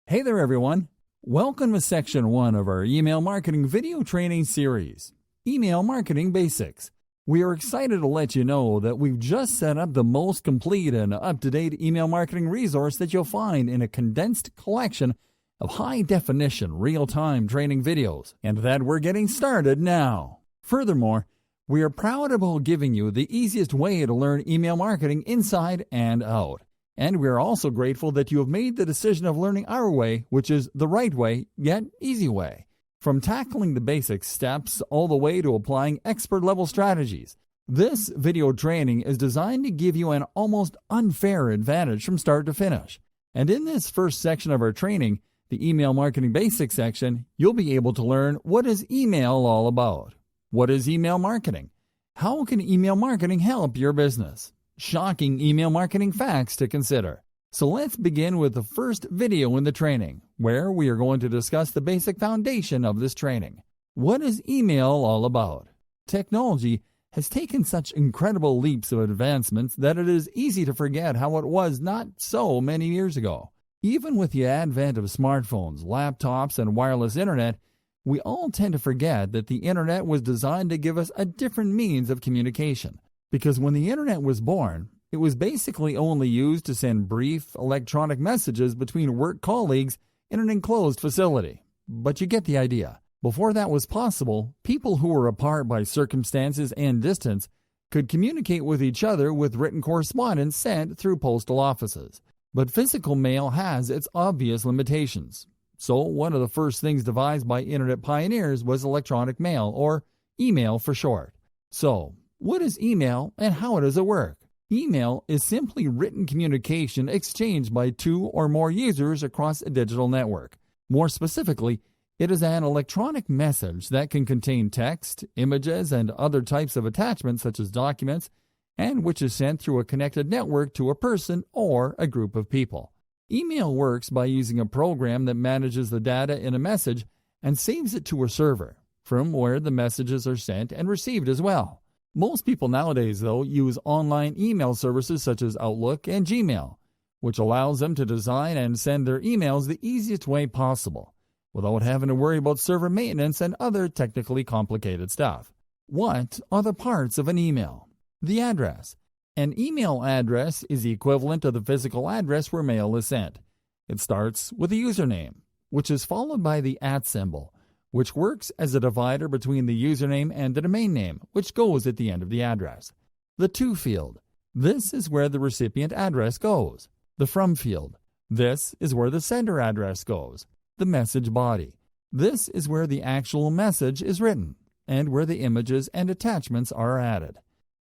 Hey there everyone! Welcome to Section 1 of our email marketing video training series, Email Marketing Basics. We are excited to let you know that we've just set up the most complete and up-to-date email marketing resource that you'll find in a condensed collection of high-definition, real-time training videos, and that we're getting started now. Furthermore, we are proud about giving you the easiest way to learn email marketing inside and out. And we are also grateful that you have made the decision of learning our way, which is the right way, yet easy way. From tackling the basic steps all the way to applying expert-level strategies, this video training is designed to give you an almost unfair advantage from start to finish. And in this first section of our training, the Email Marketing Basics section, you'll be able to learn what is email all about. What is email marketing? How can email marketing help your business? Shocking email marketing facts to consider. So let's begin with the first video in the training, where we are going to discuss the basic foundation of this training. What is email all about? Technology has taken such incredible leaps of advancements that it is easy to forget how it was not so many years ago. Even with the advent of smartphones, laptops, and wireless internet, we all tend to forget that the internet was designed to give us a different means of communication. Because when the internet was born, it was basically only used to send brief electronic messages between work colleagues in an enclosed facility. But you get the idea. Before that was possible, people who were apart by circumstances and distance could communicate with each other with written correspondence sent through postal offices. But physical mail has its obvious limitations. So one of the first things devised by internet pioneers was electronic mail, or email for short. So, what is email and how does it work? Email is simply written communication exchanged by two or more users across a digital network. More specifically, it is an electronic message that can contain text, images, and other types of attachments such as documents, and which is sent through a connected network to a person or a group of people. Email works by using a program that manages the data in a message and saves it to a server, from where the messages are sent and received as well. Most people nowadays, though, use online email services such as Outlook and Gmail, which allows them to design and send their emails the easiest way possible, without having to worry about server maintenance and other technically complicated stuff. What are the parts of an email? The address. An email address is the equivalent of the physical address where mail is sent. It starts with a username, which is followed by the @ symbol, which works as a divider between the username and the domain name, which goes at the end of the address. The to field. This is where the recipient address goes. The from field. This is where the sender address goes. The message body. This is where the actual message is written, and where the images and attachments are added.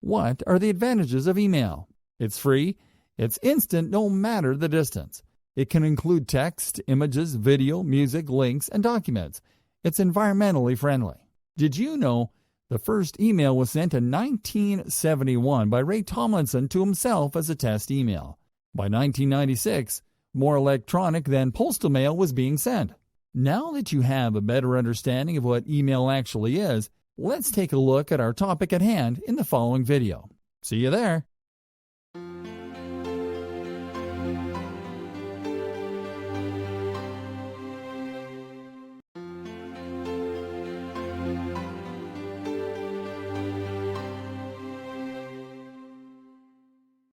What are the advantages of email? It's free. It's instant no matter the distance. It can include text, images, video, music, links, and documents. It's environmentally friendly. Did you know the first email was sent in 1971 by Ray Tomlinson to himself as a test email? By 1996, more electronic than postal mail was being sent. Now that you have a better understanding of what email actually is, let's take a look at our topic at hand in the following video. See you there.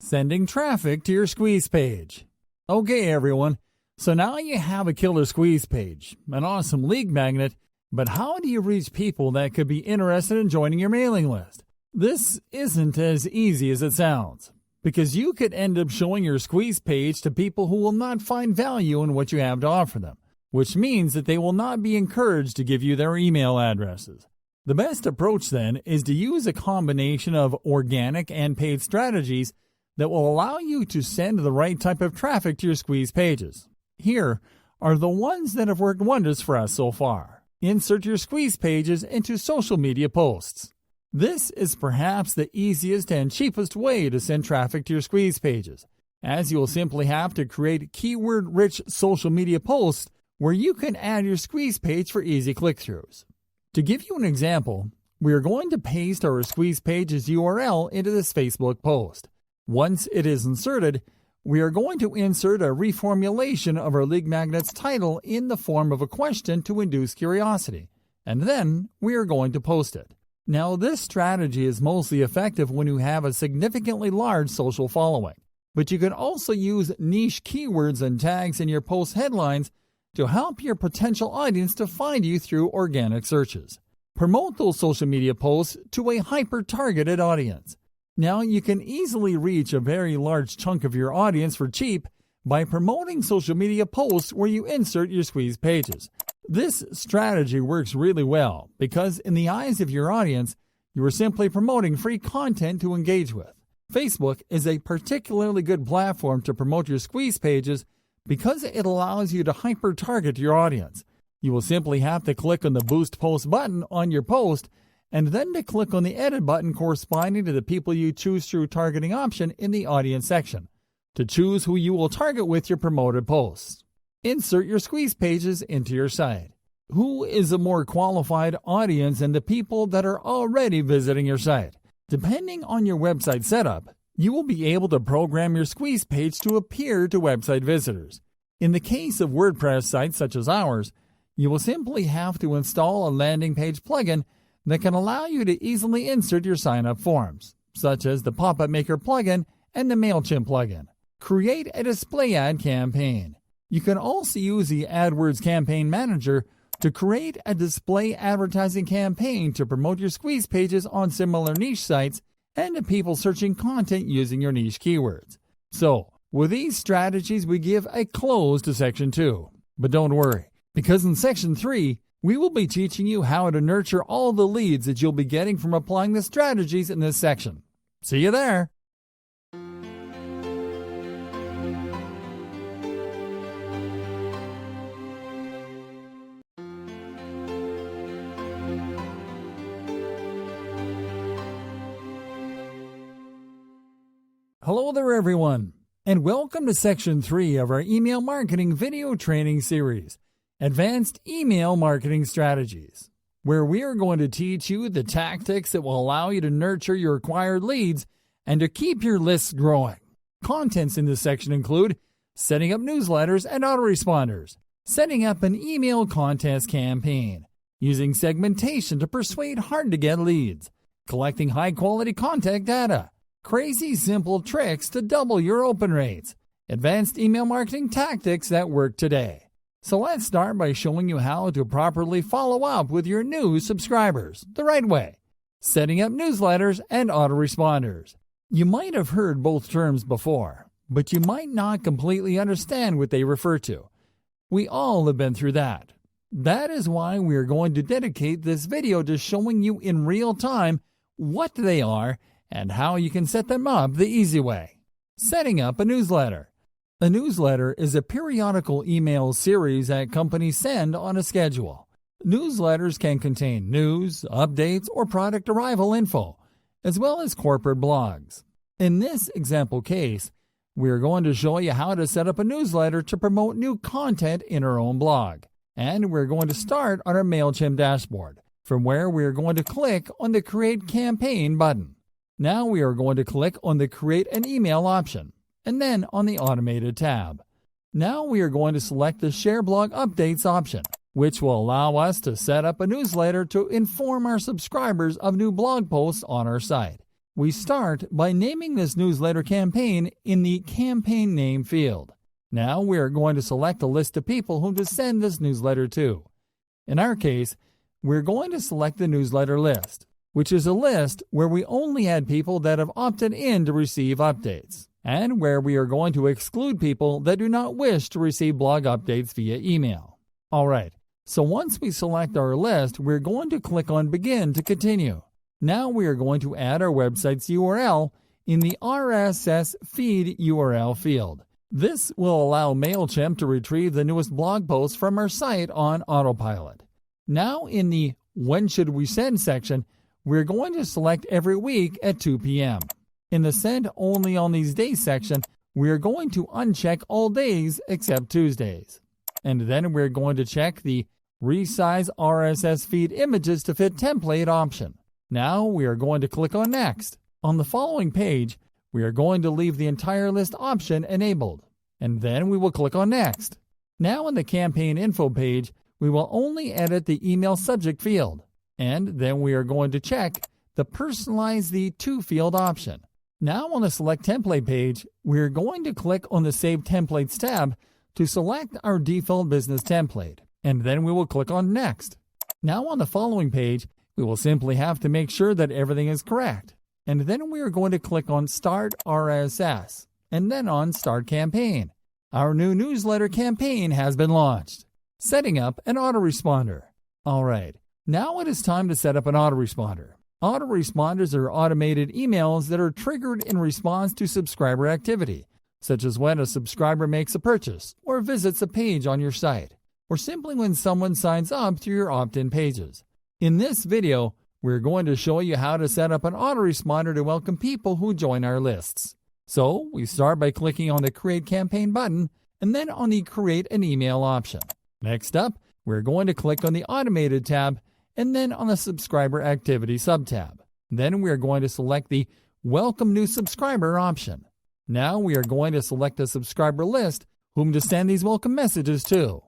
Sending traffic to your squeeze page. Okay, everyone, so now you have a killer squeeze page, an awesome lead magnet, but how do you reach people that could be interested in joining your mailing list? This isn't as easy as it sounds, because you could end up showing your squeeze page to people who will not find value in what you have to offer them, which means that they will not be encouraged to give you their email addresses. The best approach then is to use a combination of organic and paid strategies that will allow you to send the right type of traffic to your squeeze pages. Here are the ones that have worked wonders for us so far. Insert your squeeze pages into social media posts. This is perhaps the easiest and cheapest way to send traffic to your squeeze pages, as you will simply have to create keyword-rich social media posts where you can add your squeeze page for easy click-throughs. To give you an example, we are going to paste our squeeze page's URL into this Facebook post. Once it is inserted, we are going to insert a reformulation of our League Magnet's title in the form of a question to induce curiosity, and then we are going to post it. Now, this strategy is mostly effective when you have a significantly large social following, but you can also use niche keywords and tags in your post headlines to help your potential audience to find you through organic searches. Promote those social media posts to a hyper-targeted audience. Now, you can easily reach a very large chunk of your audience for cheap by promoting social media posts where you insert your squeeze pages. This strategy works really well because in the eyes of your audience, you are simply promoting free content to engage with. Facebook is a particularly good platform to promote your squeeze pages because it allows you to hyper-target your audience. You will simply have to click on the Boost Post button on your post and then to click on the Edit button corresponding to the people you choose through targeting option in the Audience section to choose who you will target with your promoted posts. Insert your squeeze pages into your site. Who is a more qualified audience than the people that are already visiting your site? Depending on your website setup, you will be able to program your squeeze page to appear to website visitors. In the case of WordPress sites such as ours, you will simply have to install a landing page plugin that can allow you to easily insert your sign-up forms, such as the Pop-Up Maker plugin and the MailChimp plugin. Create a display ad campaign. You can also use the AdWords Campaign Manager to create a display advertising campaign to promote your squeeze pages on similar niche sites and to people searching content using your niche keywords. So, with these strategies, we give a close to Section 2. But don't worry, because in Section 3, we will be teaching you how to nurture all the leads that you'll be getting from applying the strategies in this section. See you there! Hello there everyone, and welcome to Section 3 of our email marketing video training series, Advanced Email Marketing Strategies, where we are going to teach you the tactics that will allow you to nurture your acquired leads and to keep your lists growing. Contents in this section include setting up newsletters and autoresponders, setting up an email contest campaign, using segmentation to persuade hard-to-get leads, collecting high-quality contact data, crazy simple tricks to double your open rates, advanced email marketing tactics that work today. So let's start by showing you how to properly follow up with your new subscribers the right way, setting up newsletters and autoresponders. You might have heard both terms before, but you might not completely understand what they refer to. We all have been through that. That is why we are going to dedicate this video to showing you in real time what they are and how you can set them up the easy way. Setting up a newsletter. A newsletter is a periodical email series that companies send on a schedule. Newsletters can contain news, updates, or product arrival info, as well as corporate blogs. In this example case, we are going to show you how to set up a newsletter to promote new content in our own blog. And we're going to start on our MailChimp dashboard, from where we are going to click on the Create Campaign button. Now we are going to click on the Create an Email option, and then on the Automated tab. Now we are going to select the Share Blog Updates option, which will allow us to set up a newsletter to inform our subscribers of new blog posts on our site. We start by naming this newsletter campaign in the Campaign Name field. Now we are going to select a list of people whom to send this newsletter to. In our case, we're going to select the newsletter list, which is a list where we only add people that have opted in to receive updates, and where we are going to exclude people that do not wish to receive blog updates via email. Alright, so once we select our list, we're going to click on Begin to continue. Now we are going to add our website's URL in the RSS feed URL field. This will allow MailChimp to retrieve the newest blog posts from our site on autopilot. Now in the When Should We Send section, we're going to select every week at 2 p.m. In the Send Only on These Days section, we are going to uncheck all days except Tuesdays. And then we're going to check the Resize RSS feed images to fit template option. Now we are going to click on Next. On the following page, we are going to leave the entire list option enabled, and then we will click on Next. Now on the campaign info page, we will only edit the email subject field, and then we are going to check the Personalize the To field option. Now on the Select Template page, we are going to click on the Save Templates tab to select our default business template, and then we will click on Next. Now on the following page, we will simply have to make sure that everything is correct, and then we are going to click on Start RSS, and then on Start Campaign. Our new newsletter campaign has been launched. Setting up an autoresponder. Alright, now it is time to set up an autoresponder. Autoresponders are automated emails that are triggered in response to subscriber activity, such as when a subscriber makes a purchase or visits a page on your site, or simply when someone signs up to your opt-in pages. In this video, we're going to show you how to set up an autoresponder to welcome people who join our lists. So, we start by clicking on the Create Campaign button and then on the Create an Email option. Next up, we're going to click on the Automated tab and then on the Subscriber Activity subtab. Then we are going to select the Welcome New Subscriber option. Now we are going to select a subscriber list whom to send these welcome messages to.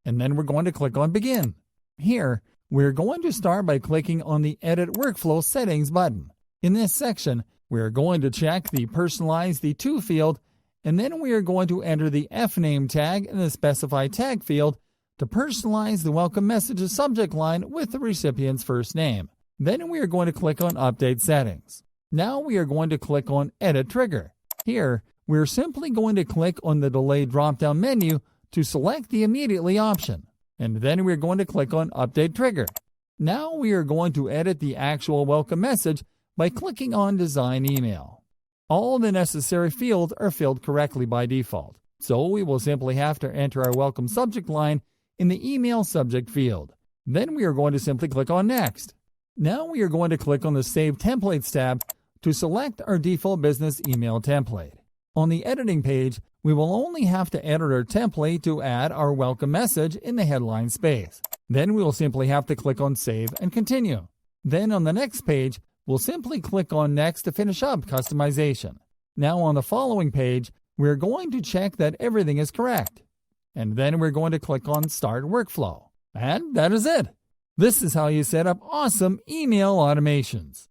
And then we're going to click on Begin. Here, we're going to start by clicking on the Edit Workflow Settings button. In this section, we are going to check the Personalize the To field, and then we are going to enter the FName tag in the Specify Tag field to personalize the welcome messages subject line with the recipient's first name. Then we are going to click on Update Settings. Now we are going to click on Edit Trigger. Here, we are simply going to click on the Delay drop-down menu to select the Immediately option, and then we are going to click on Update Trigger. Now we are going to edit the actual welcome message by clicking on Design Email. All the necessary fields are filled correctly by default, so we will simply have to enter our welcome subject line in the email subject field. Then we are going to simply click on Next. Now we are going to click on the Save Templates tab to select our default business email template. On the editing page, we will only have to edit our template to add our welcome message in the headline space. Then we will simply have to click on Save and Continue. Then on the next page, we'll simply click on Next to finish up customization. Now on the following page, we're going to check that everything is correct. And then we're going to click on Start Workflow. And that is it. This is how you set up awesome email automations.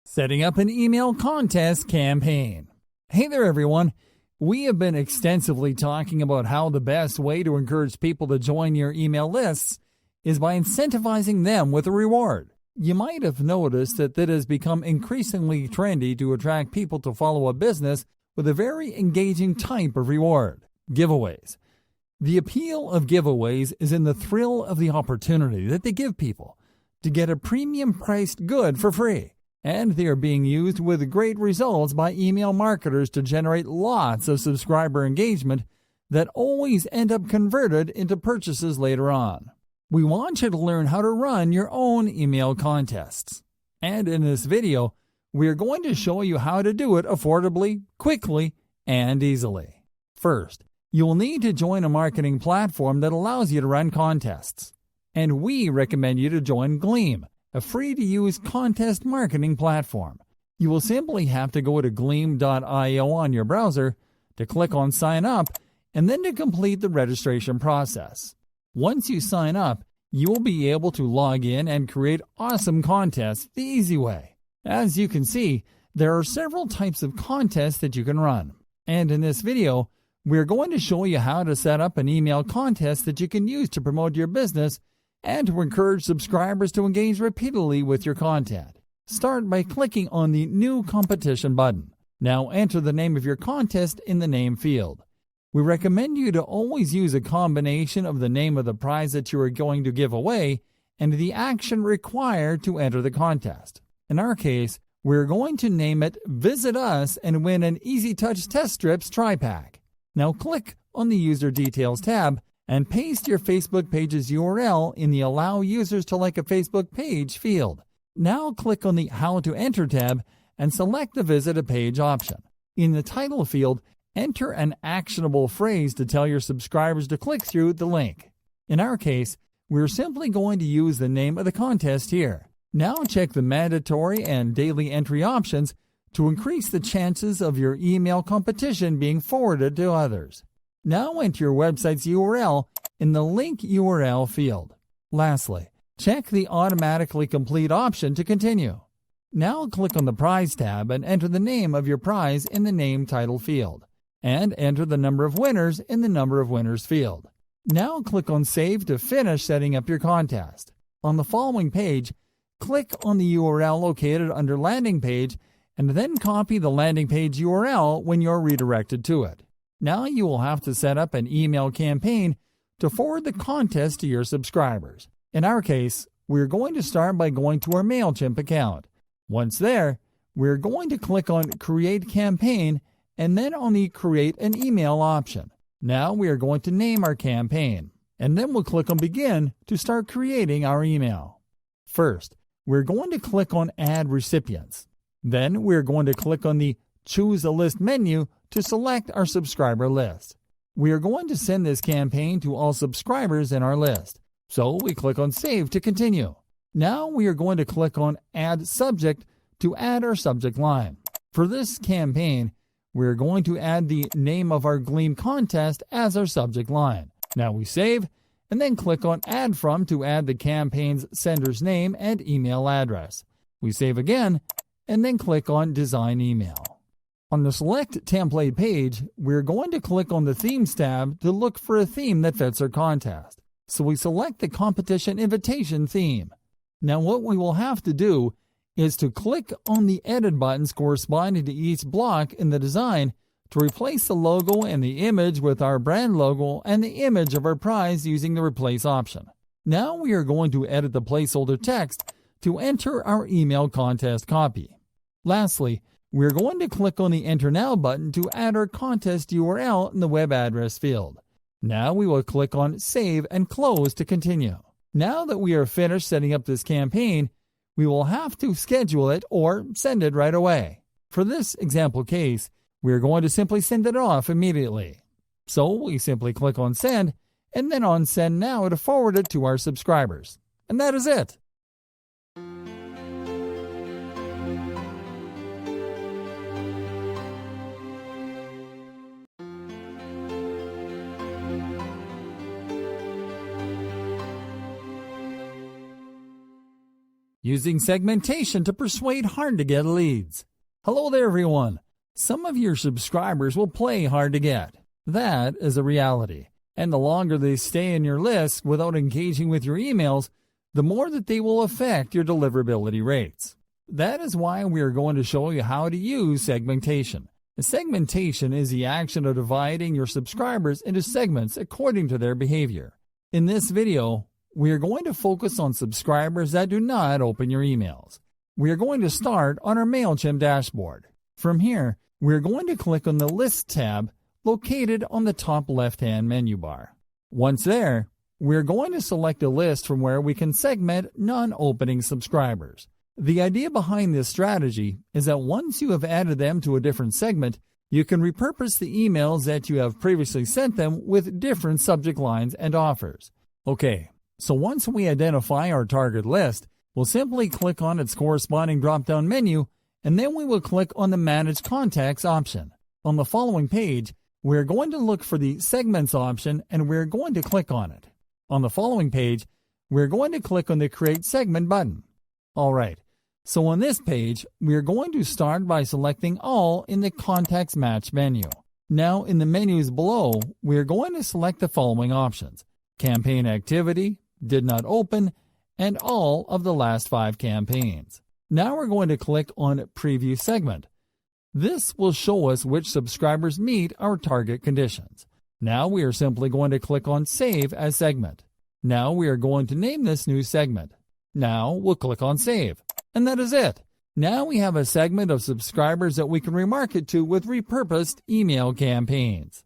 Setting up an email contest campaign. Hey there everyone. We have been extensively talking about how the best way to encourage people to join your email lists is by incentivizing them with a reward. You might have noticed that it has become increasingly trendy to attract people to follow a business with a very engaging type of reward: giveaways. The appeal of giveaways is in the thrill of the opportunity that they give people to get a premium-priced good for free. And they are being used with great results by email marketers to generate lots of subscriber engagement that always end up converted into purchases later on. We want you to learn how to run your own email contests. And in this video, we are going to show you how to do it affordably, quickly, and easily. First, you will need to join a marketing platform that allows you to run contests. And we recommend you to join Gleam, a free-to-use contest marketing platform. You will simply have to go to gleam.io on your browser to click on Sign Up and then to complete the registration process. Once you sign up, you will be able to log in and create awesome contests the easy way. As you can see, there are several types of contests that you can run. And in this video, we're going to show you how to set up an email contest that you can use to promote your business and to encourage subscribers to engage repeatedly with your content. Start by clicking on the New Competition button. Now enter the name of your contest in the name field. We recommend you to always use a combination of the name of the prize that you are going to give away and the action required to enter the contest. In our case, we're going to name it Visit Us and win an Easy Touch Test Strips Tri-Pack. Now click on the User Details tab and paste your Facebook page's URL in the Allow Users to Like a Facebook Page field. Now click on the How to Enter tab and select the Visit a Page option. In the title field, enter an actionable phrase to tell your subscribers to click through the link. In our case, we're simply going to use the name of the contest here. Now check the mandatory and daily entry options to increase the chances of your email competition being forwarded to others. Now enter your website's URL in the link URL field. Lastly, check the automatically complete option to continue. Now click on the Prize tab and enter the name of your prize in the name title field, and enter the number of winners in the number of winners field. Now click on Save to finish setting up your contest. On the following page, click on the URL located under Landing Page and then copy the landing page URL when you're redirected to it. Now you will have to set up an email campaign to forward the contest to your subscribers. In our case, we're going to start by going to our MailChimp account. Once there, we're going to click on Create Campaign and then on the Create an Email option. Now we are going to name our campaign, and then we'll click on Begin to start creating our email. First, we're going to click on Add Recipients. Then we're going to click on the Choose a List menu to select our subscriber list. We are going to send this campaign to all subscribers in our list, so we click on Save to continue. Now we are going to click on Add Subject to add our subject line. For this campaign, we're going to add the name of our Gleam contest as our subject line. Now we save, and then click on Add From to add the campaign's sender's name and email address. We save again, and then click on Design Email. On the Select Template page, we're going to click on the Themes tab to look for a theme that fits our contest. So we select the Competition Invitation theme. Now what we will have to do is to click on the Edit buttons corresponding to each block in the design to replace the logo and the image with our brand logo and the image of our prize using the Replace option. Now we are going to edit the placeholder text to enter our email contest copy. Lastly, we're going to click on the Enter Now button to add our contest URL in the web address field. Now we will click on Save and Close to continue. Now that we are finished setting up this campaign, we will have to schedule it or send it right away. For this example case, we are going to simply send it off immediately. So we simply click on Send and then on Send Now to forward it to our subscribers. And that is it. Using segmentation to persuade hard-to-get leads. Hello there, everyone. Some of your subscribers will play hard to get. That is a reality. And the longer they stay in your list without engaging with your emails, the more that they will affect your deliverability rates. That is why we are going to show you how to use segmentation. Segmentation is the action of dividing your subscribers into segments according to their behavior. In this video, we are going to focus on subscribers that do not open your emails. We are going to start on our MailChimp dashboard. From here, we are going to click on the List tab located on the top left-hand menu bar. Once there, we are going to select a list from where we can segment non-opening subscribers. The idea behind this strategy is that once you have added them to a different segment, you can repurpose the emails that you have previously sent them with different subject lines and offers. Okay. So once we identify our target list, we'll simply click on its corresponding drop-down menu, and then we will click on the Manage Contacts option. On the following page, we're going to look for the Segments option, and we're going to click on it. On the following page, we're going to click on the Create Segment button. All right, so on this page, we're going to start by selecting All in the Contacts Match menu. Now in the menus below, we're going to select the following options: Campaign Activity, Did Not Open, and all of the last 5 campaigns. Now we're going to click on Preview Segment. This will show us which subscribers meet our target conditions. Now we are simply going to click on Save as Segment. Now we are going to name this new segment. Now we'll click on Save. And that is it. Now we have a segment of subscribers that we can remarket to with repurposed email campaigns.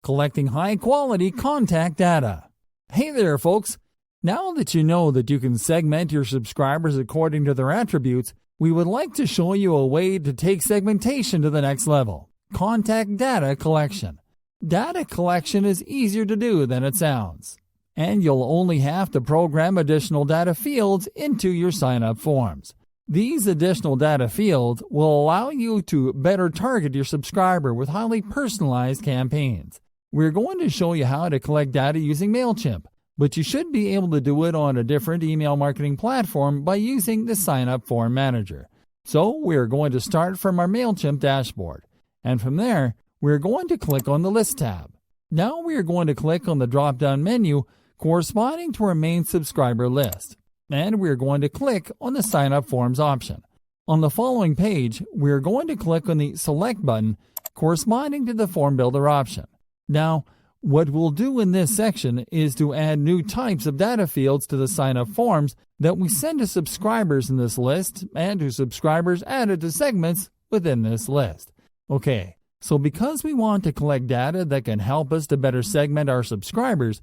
collecting high-quality contact data. Hey there, folks! Now that you know that you can segment your subscribers according to their attributes, we would like to show you a way to take segmentation to the next level: contact data collection. Data collection is easier to do than it sounds, and you'll only have to program additional data fields into your sign-up forms. These additional data fields will allow you to better target your subscriber with highly personalized campaigns. We're going to show you how to collect data using MailChimp, but you should be able to do it on a different email marketing platform by using the Sign-up Form Manager. So we're going to start from our MailChimp dashboard, and from there, we're going to click on the List tab. Now we are going to click on the drop-down menu corresponding to our main subscriber list, and we're going to click on the Sign-up Forms option. On the following page, we're going to click on the Select button corresponding to the Form Builder option. Now, what we'll do in this section is to add new types of data fields to the sign-up forms that we send to subscribers in this list and to subscribers added to segments within this list. Okay, so because we want to collect data that can help us to better segment our subscribers,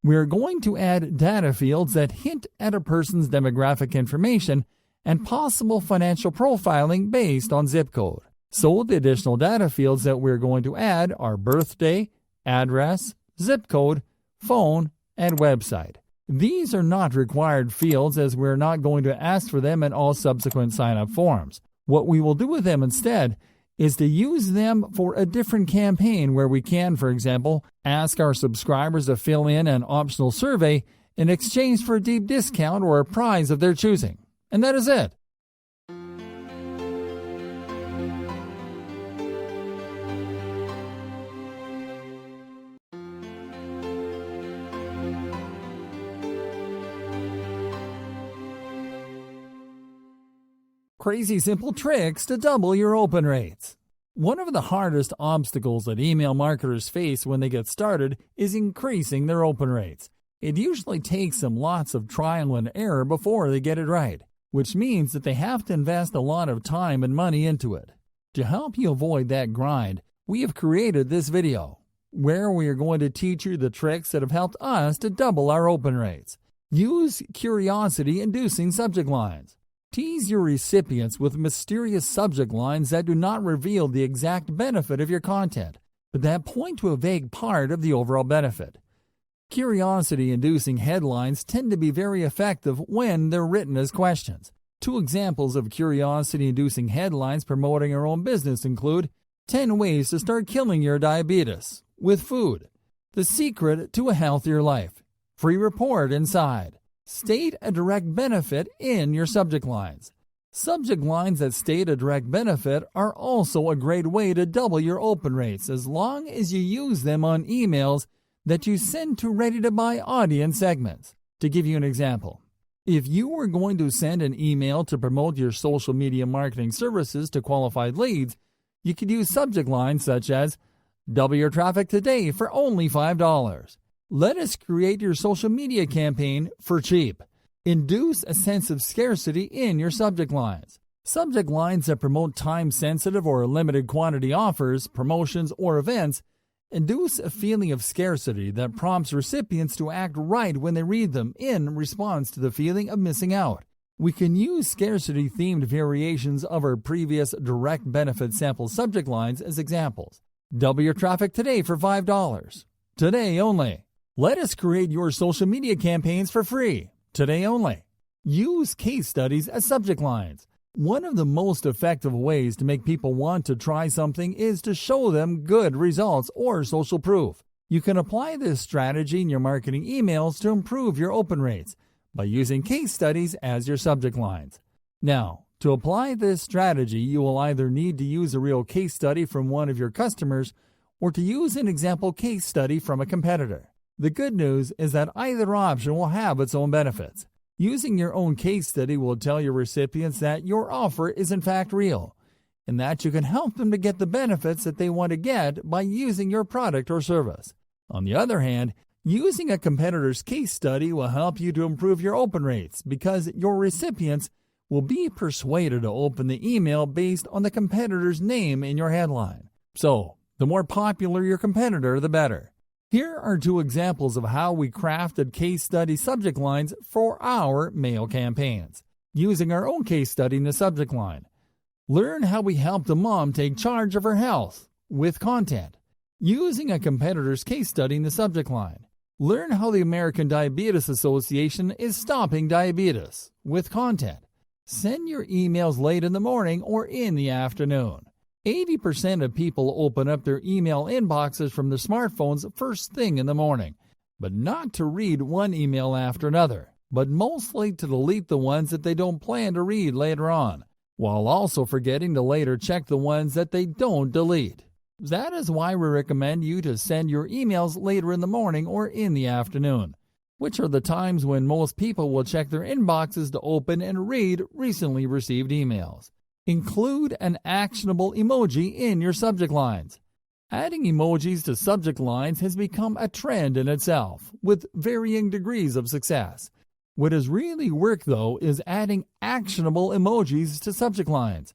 we're going to add data fields that hint at a person's demographic information and possible financial profiling based on zip code. So the additional data fields that we're going to add are birthday, address, zip code, phone, and website. These are not required fields as we're not going to ask for them in all subsequent sign-up forms. What we will do with them instead is to use them for a different campaign where we can, for example, ask our subscribers to fill in an optional survey in exchange for a deep discount or a prize of their choosing. And that is it. Crazy simple tricks to double your open rates. One of the hardest obstacles that email marketers face when they get started is increasing their open rates. It usually takes them lots of trial and error before they get it right, which means that they have to invest a lot of time and money into it. To help you avoid that grind, we have created this video, where we are going to teach you the tricks that have helped us to double our open rates. Use curiosity-inducing subject lines. Tease your recipients with mysterious subject lines that do not reveal the exact benefit of your content, but that point to a vague part of the overall benefit. Curiosity-inducing headlines tend to be very effective when they're written as questions. Two examples of curiosity-inducing headlines promoting your own business include 10 ways to start killing your diabetes with food, the secret to a healthier life, free report inside. State a direct benefit in your subject lines. Subject lines that state a direct benefit are also a great way to double your open rates as long as you use them on emails that you send to ready-to-buy audience segments. To give you an example, if you were going to send an email to promote your social media marketing services to qualified leads, you could use subject lines such as, "Double your traffic today for only $5. Let us create your social media campaign for cheap." Induce a sense of scarcity in your subject lines. Subject lines that promote time-sensitive or limited quantity offers, promotions, or events induce a feeling of scarcity that prompts recipients to act right when they read them in response to the feeling of missing out. We can use scarcity-themed variations of our previous direct benefit sample subject lines as examples. Double your traffic today for $5. Today only. Let us create your social media campaigns for free. Today only. Use case studies as subject lines. One of the most effective ways to make people want to try something is to show them good results or social proof. You can apply this strategy in your marketing emails to improve your open rates by using case studies as your subject lines. Now, to apply this strategy, you will either need to use a real case study from one of your customers or to use an example case study from a competitor. The good news is that either option will have its own benefits. Using your own case study will tell your recipients that your offer is in fact real, and that you can help them to get the benefits that they want to get by using your product or service. On the other hand, using a competitor's case study will help you to improve your open rates because your recipients will be persuaded to open the email based on the competitor's name in your headline. So, the more popular your competitor, the better. Here are two examples of how we crafted case study subject lines for our MAiL campaigns, using our own case study in the subject line. Learn how we helped a mom take charge of her health with content, using a competitor's case study in the subject line. Learn how the American Diabetes Association is stopping diabetes with content. Send your emails late in the morning or in the afternoon. 80% of people open up their email inboxes from their smartphones first thing in the morning, but not to read one email after another, but mostly to delete the ones that they don't plan to read later on, while also forgetting to later check the ones that they don't delete. That is why we recommend you to send your emails later in the morning or in the afternoon, which are the times when most people will check their inboxes to open and read recently received emails. Include an actionable emoji in your subject lines. Adding emojis to subject lines has become a trend in itself, with varying degrees of success. What has really worked, though, is adding actionable emojis to subject lines.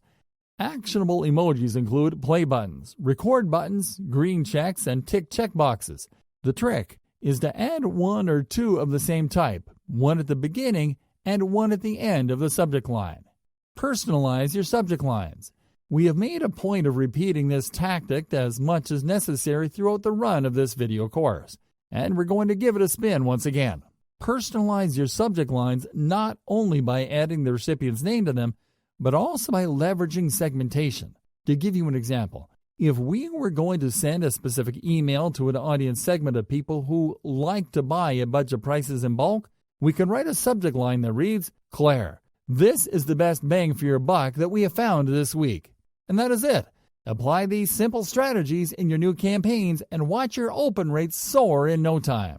Actionable emojis include play buttons, record buttons, green checks, and tick checkboxes. The trick is to add one or two of the same type, one at the beginning and one at the end of the subject line. Personalize your subject lines. We have made a point of repeating this tactic as much as necessary throughout the run of this video course, and we're going to give it a spin once again. Personalize your subject lines not only by adding the recipient's name to them, but also by leveraging segmentation. To give you an example, if we were going to send a specific email to an audience segment of people who like to buy at budget prices in bulk, we can write a subject line that reads, Claire, this is the best bang for your buck that we have found this week. And that is it. Apply these simple strategies in your new campaigns and watch your open rates soar in no time.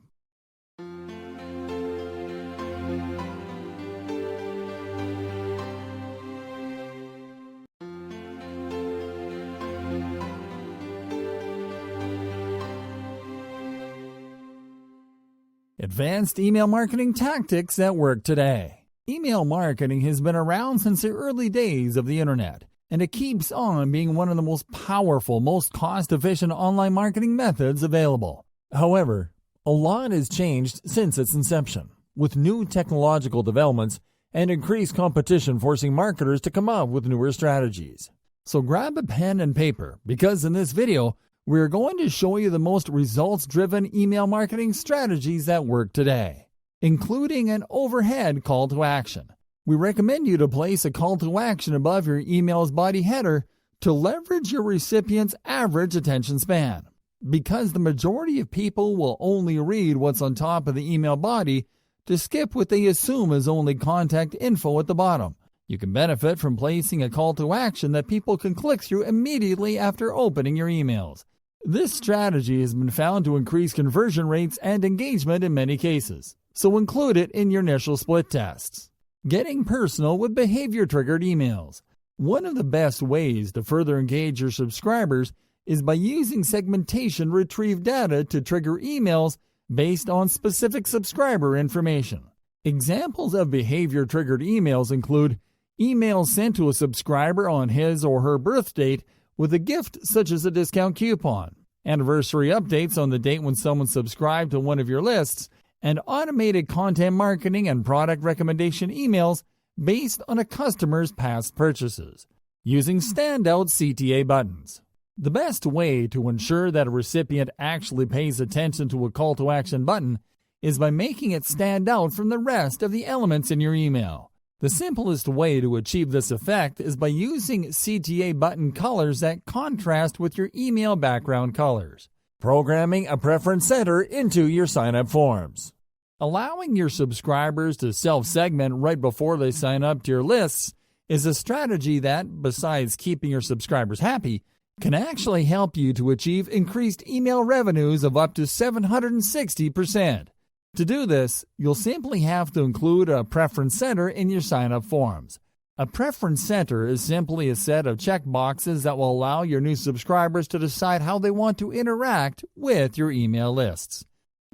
Advanced email marketing tactics that work today. Email marketing has been around since the early days of the internet, and it keeps on being one of the most powerful, most cost-efficient online marketing methods available. However, a lot has changed since its inception, with new technological developments and increased competition forcing marketers to come up with newer strategies. So grab a pen and paper, because in this video, we're going to show you the most results-driven email marketing strategies that work today, including an overhead call to action. We recommend you to place a call to action above your email's body header to leverage your recipient's average attention span. Because the majority of people will only read what's on top of the email body to skip what they assume is only contact info at the bottom. You can benefit from placing a call to action that people can click through immediately after opening your emails. This strategy has been found to increase conversion rates and engagement in many cases, so include it in your initial split tests. Getting personal with behavior-triggered emails. One of the best ways to further engage your subscribers is by using segmentation retrieved data to trigger emails based on specific subscriber information. Examples of behavior-triggered emails include emails sent to a subscriber on his or her birth date with a gift such as a discount coupon, anniversary updates on the date when someone subscribed to one of your lists, and automated content marketing and product recommendation emails based on a customer's past purchases, using standout CTA buttons. The best way to ensure that a recipient actually pays attention to a call to action button is by making it stand out from the rest of the elements in your email. The simplest way to achieve this effect is by using CTA button colors that contrast with your email background colors. Programming a preference center into your sign-up forms. Allowing your subscribers to self-segment right before they sign up to your lists is a strategy that, besides keeping your subscribers happy, can actually help you to achieve increased email revenues of up to 760%. To do this, you'll simply have to include a preference center in your sign-up forms. A preference center is simply a set of checkboxes that will allow your new subscribers to decide how they want to interact with your email lists.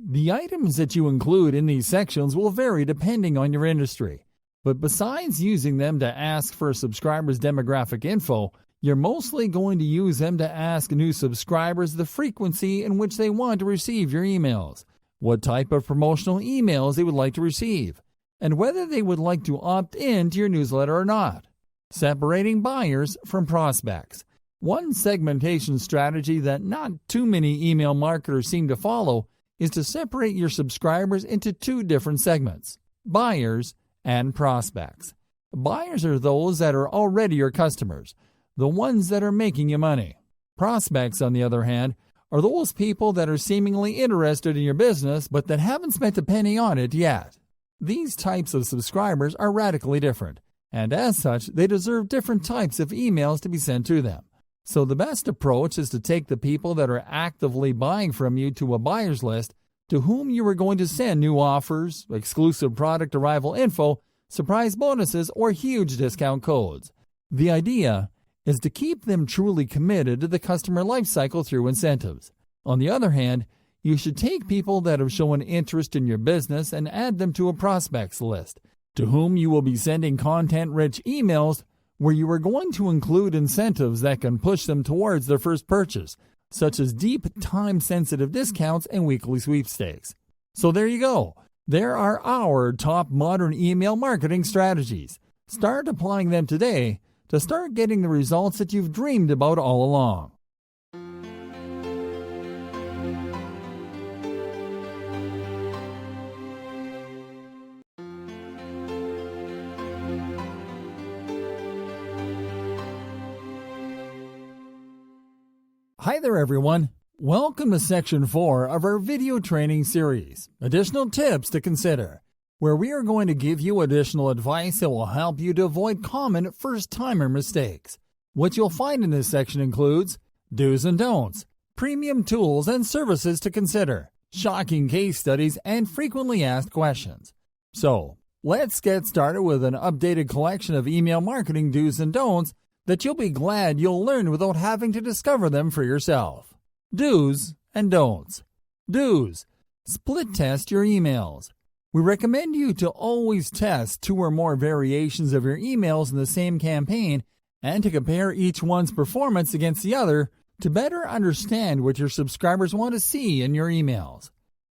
The items that you include in these sections will vary depending on your industry, but besides using them to ask for a subscriber's demographic info, You're mostly going to use them to ask new subscribers the frequency in which they want to receive your emails, what type of promotional emails they would like to receive, and whether they would like to opt in to your newsletter or not. Separating buyers from prospects. One segmentation strategy that not too many email marketers seem to follow is to separate your subscribers into two different segments: buyers and prospects. Buyers are those that are already your customers, the ones that are making you money. Prospects, on the other hand, are those people that are seemingly interested in your business but that haven't spent a penny on it yet. These types of subscribers are radically different, and as such, they deserve different types of emails to be sent to them. So the best approach is to take the people that are actively buying from you to a buyer's list to whom you are going to send new offers, exclusive product arrival info, surprise bonuses, or huge discount codes. The idea is to keep them truly committed to the customer lifecycle through incentives. On the other hand, you should take people that have shown interest in your business and add them to a prospects list, to whom you will be sending content-rich emails where you are going to include incentives that can push them towards their first purchase, such as deep, time-sensitive discounts and weekly sweepstakes. So there you go. There are our top modern email marketing strategies. Start applying them today to start getting the results that you've dreamed about all along. Hi there, everyone. Welcome to Section 4 of our video training series, Additional Tips to Consider, where we are going to give you additional advice that will help you to avoid common first-timer mistakes. What you'll find in this section includes do's and don'ts, premium tools and services to consider, shocking case studies, and frequently asked questions. So, let's get started with an updated collection of email marketing do's and don'ts that you'll be glad you'll learn without having to discover them for yourself. Do's and don'ts. Do's. Split test your emails. We recommend you to always test 2 or more variations of your emails in the same campaign and to compare each one's performance against the other to better understand what your subscribers want to see in your emails.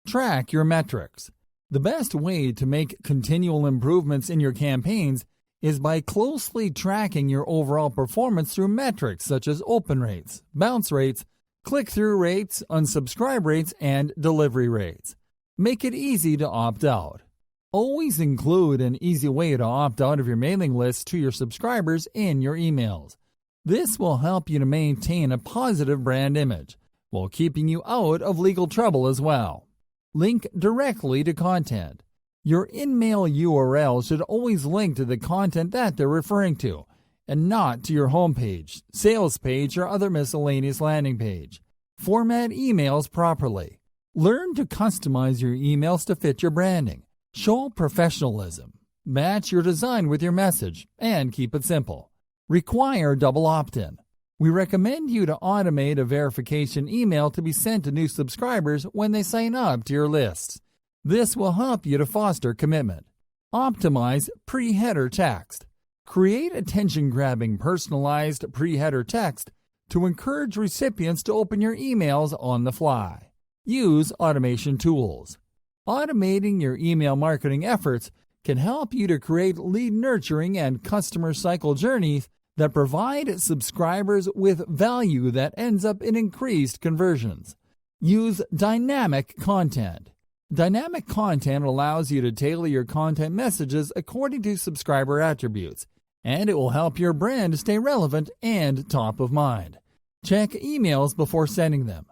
Track your metrics. The best way to make continual improvements in your campaigns is by closely tracking your overall performance through metrics such as open rates, bounce rates, click-through rates, unsubscribe rates, and delivery rates. Make it easy to opt out. Always include an easy way to opt out of your mailing list to your subscribers in your emails. This will help you to maintain a positive brand image while keeping you out of legal trouble as well. Link directly to content. Your in-mail URL should always link to the content that they're referring to, and not to your homepage, sales page, or other miscellaneous landing page. Format emails properly. Learn to customize your emails to fit your branding. Show professionalism. Match your design with your message, and keep it simple. Require double opt-in. We recommend you to automate a verification email to be sent to new subscribers when they sign up to your lists. This will help you to foster commitment. Optimize pre-header text. Create attention-grabbing personalized pre-header text to encourage recipients to open your emails on the fly. Use automation tools. Automating your email marketing efforts can help you to create lead nurturing and customer cycle journeys that provide subscribers with value that ends up in increased conversions. Use dynamic content. Dynamic content allows you to tailor your content messages according to subscriber attributes, and it will help your brand stay relevant and top of mind. Check emails before sending them.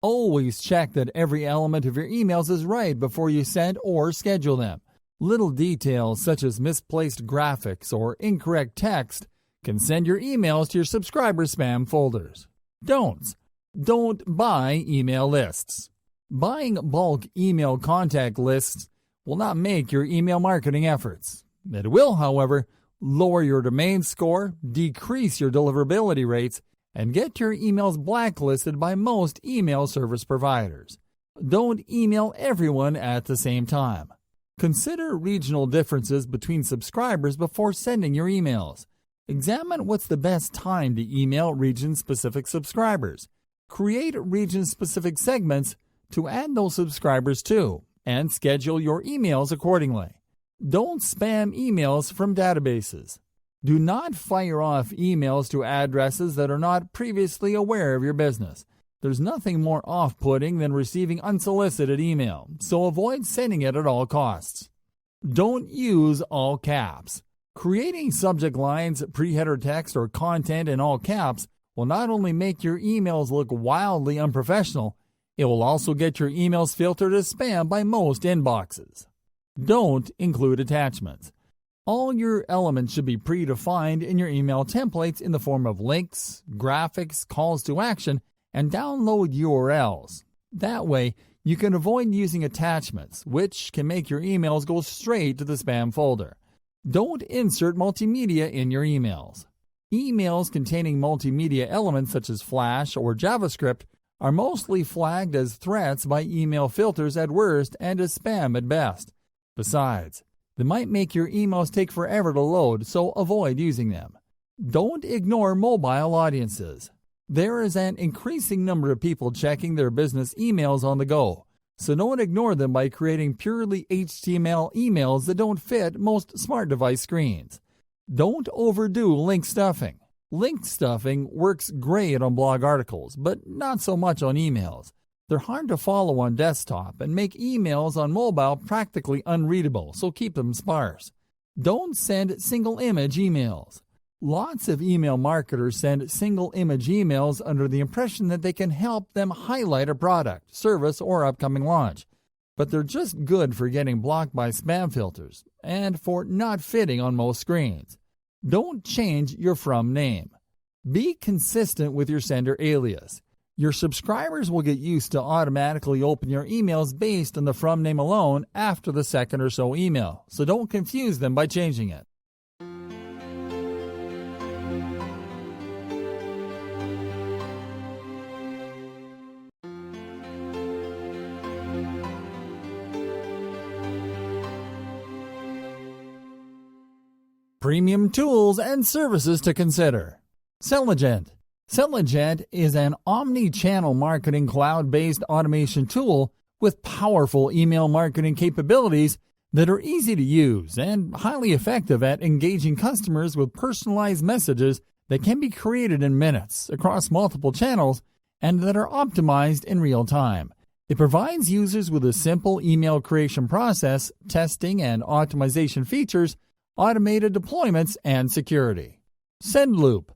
Always check that every element of your emails is right before you send or schedule them. Little details such as misplaced graphics or incorrect text can send your emails to your subscriber spam folders. Don'ts. Don't buy email lists. Buying bulk email contact lists will not make your email marketing efforts. It will, however, lower your domain score, decrease your deliverability rates, and get your emails blacklisted by most email service providers. Don't email everyone at the same time. Consider regional differences between subscribers before sending your emails. Examine what's the best time to email region-specific subscribers. Create region-specific segments to add those subscribers to, and schedule your emails accordingly. Don't spam emails from databases. Do not fire off emails to addresses that are not previously aware of your business. There's nothing more off-putting than receiving unsolicited email, so avoid sending it at all costs. Don't use all caps. Creating subject lines, pre-header text, or content in all caps will not only make your emails look wildly unprofessional, it will also get your emails filtered as spam by most inboxes. Don't include attachments. All your elements should be predefined in your email templates in the form of links, graphics, calls to action, and download URLs. That way, you can avoid using attachments, which can make your emails go straight to the spam folder. Don't insert multimedia in your emails. Emails containing multimedia elements such as Flash or JavaScript are mostly flagged as threats by email filters at worst and as spam at best. Besides, they might make your emails take forever to load, so avoid using them. Don't ignore mobile audiences. There is an increasing number of people checking their business emails on the go, so don't ignore them by creating purely HTML emails that don't fit most smart device screens. Don't overdo link stuffing. Link stuffing works great on blog articles, but not so much on emails. They're hard to follow on desktop and make emails on mobile practically unreadable, so keep them sparse. Don't send single image emails. Lots of email marketers send single image emails under the impression that they can help them highlight a product, service, or upcoming launch. But they're just good for getting blocked by spam filters and for not fitting on most screens. Don't change your from name. Be consistent with your sender alias. Your subscribers will get used to automatically open your emails based on the from name alone after the second or so email, so don't confuse them by changing it. Premium tools and services to consider. Selligent. Selligent is an omni-channel marketing cloud-based automation tool with powerful email marketing capabilities that are easy to use and highly effective at engaging customers with personalized messages that can be created in minutes across multiple channels and that are optimized in real time. It provides users with a simple email creation process, testing and optimization features, automated deployments, and security. SendLoop.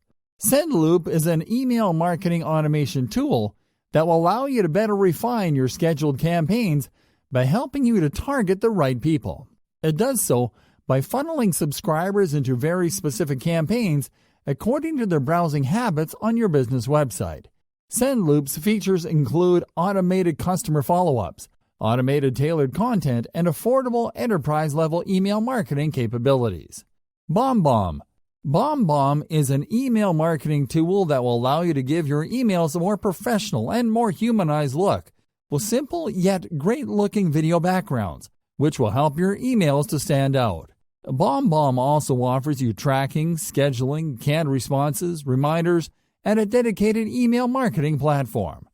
SendLoop is an email marketing automation tool that will allow you to better refine your scheduled campaigns by helping you to target the right people. It does so by funneling subscribers into very specific campaigns according to their browsing habits on your business website. SendLoop's features include automated customer follow-ups, automated tailored content, and affordable enterprise-level email marketing capabilities. BombBomb. BombBomb is an email marketing tool that will allow you to give your emails a more professional and more humanized look with simple yet great-looking video backgrounds, which will help your emails to stand out. BombBomb also offers you tracking, scheduling, canned responses, reminders, and a dedicated email marketing platform.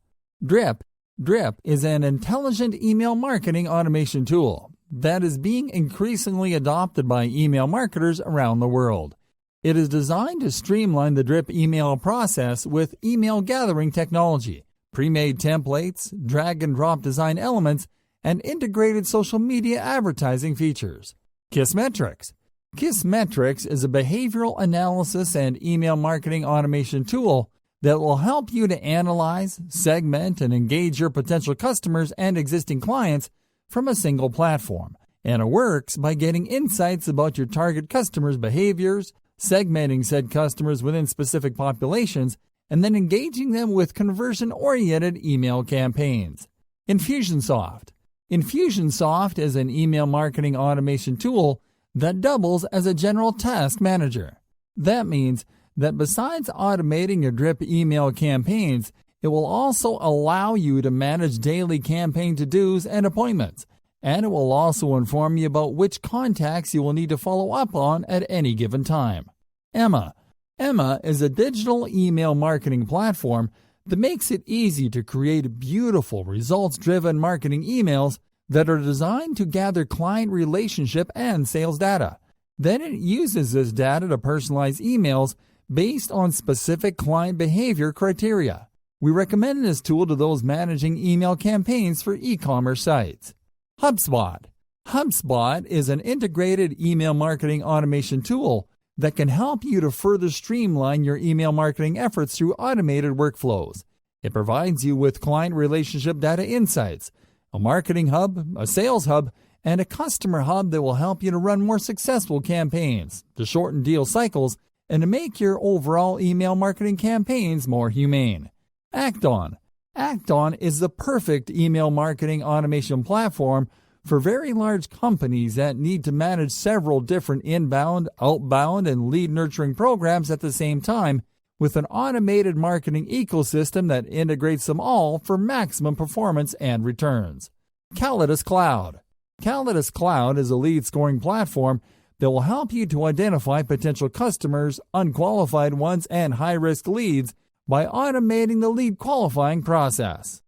Drip. Drip is an intelligent email marketing automation tool that is being increasingly adopted by email marketers around the world. It is designed to streamline the drip email process with email gathering technology, pre-made templates, drag-and-drop design elements, and integrated social media advertising features. Kissmetrics. Kissmetrics is a behavioral analysis and email marketing automation tool that will help you to analyze, segment, and engage your potential customers and existing clients from a single platform. And it works by getting insights about your target customers' behaviors, segmenting said customers within specific populations, and then engaging them with conversion-oriented email campaigns. Infusionsoft. Infusionsoft is an email marketing automation tool that doubles as a general task manager. That means that besides automating your drip email campaigns, it will also allow you to manage daily campaign to-dos and appointments, and it will also inform you about which contacts you will need to follow up on at any given time. Emma. Emma is a digital email marketing platform that makes it easy to create beautiful, results-driven marketing emails that are designed to gather client relationship and sales data. Then it uses this data to personalize emails based on specific client behavior criteria. We recommend this tool to those managing email campaigns for e-commerce sites. HubSpot. HubSpot is an integrated email marketing automation tool that can help you to further streamline your email marketing efforts through automated workflows. It provides you with client relationship data insights, a marketing hub, a sales hub, and a customer hub that will help you to run more successful campaigns, to shorten deal cycles, and to make your overall email marketing campaigns more humane. Acton. Acton is the perfect email marketing automation platform for very large companies that need to manage several different inbound, outbound, and lead nurturing programs at the same time with an automated marketing ecosystem that integrates them all for maximum performance and returns. Calidus Cloud. Calidus Cloud is a lead scoring platform that will help you to identify potential customers, unqualified ones, and high-risk leads by automating the lead qualifying process.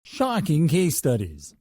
Shocking case studies.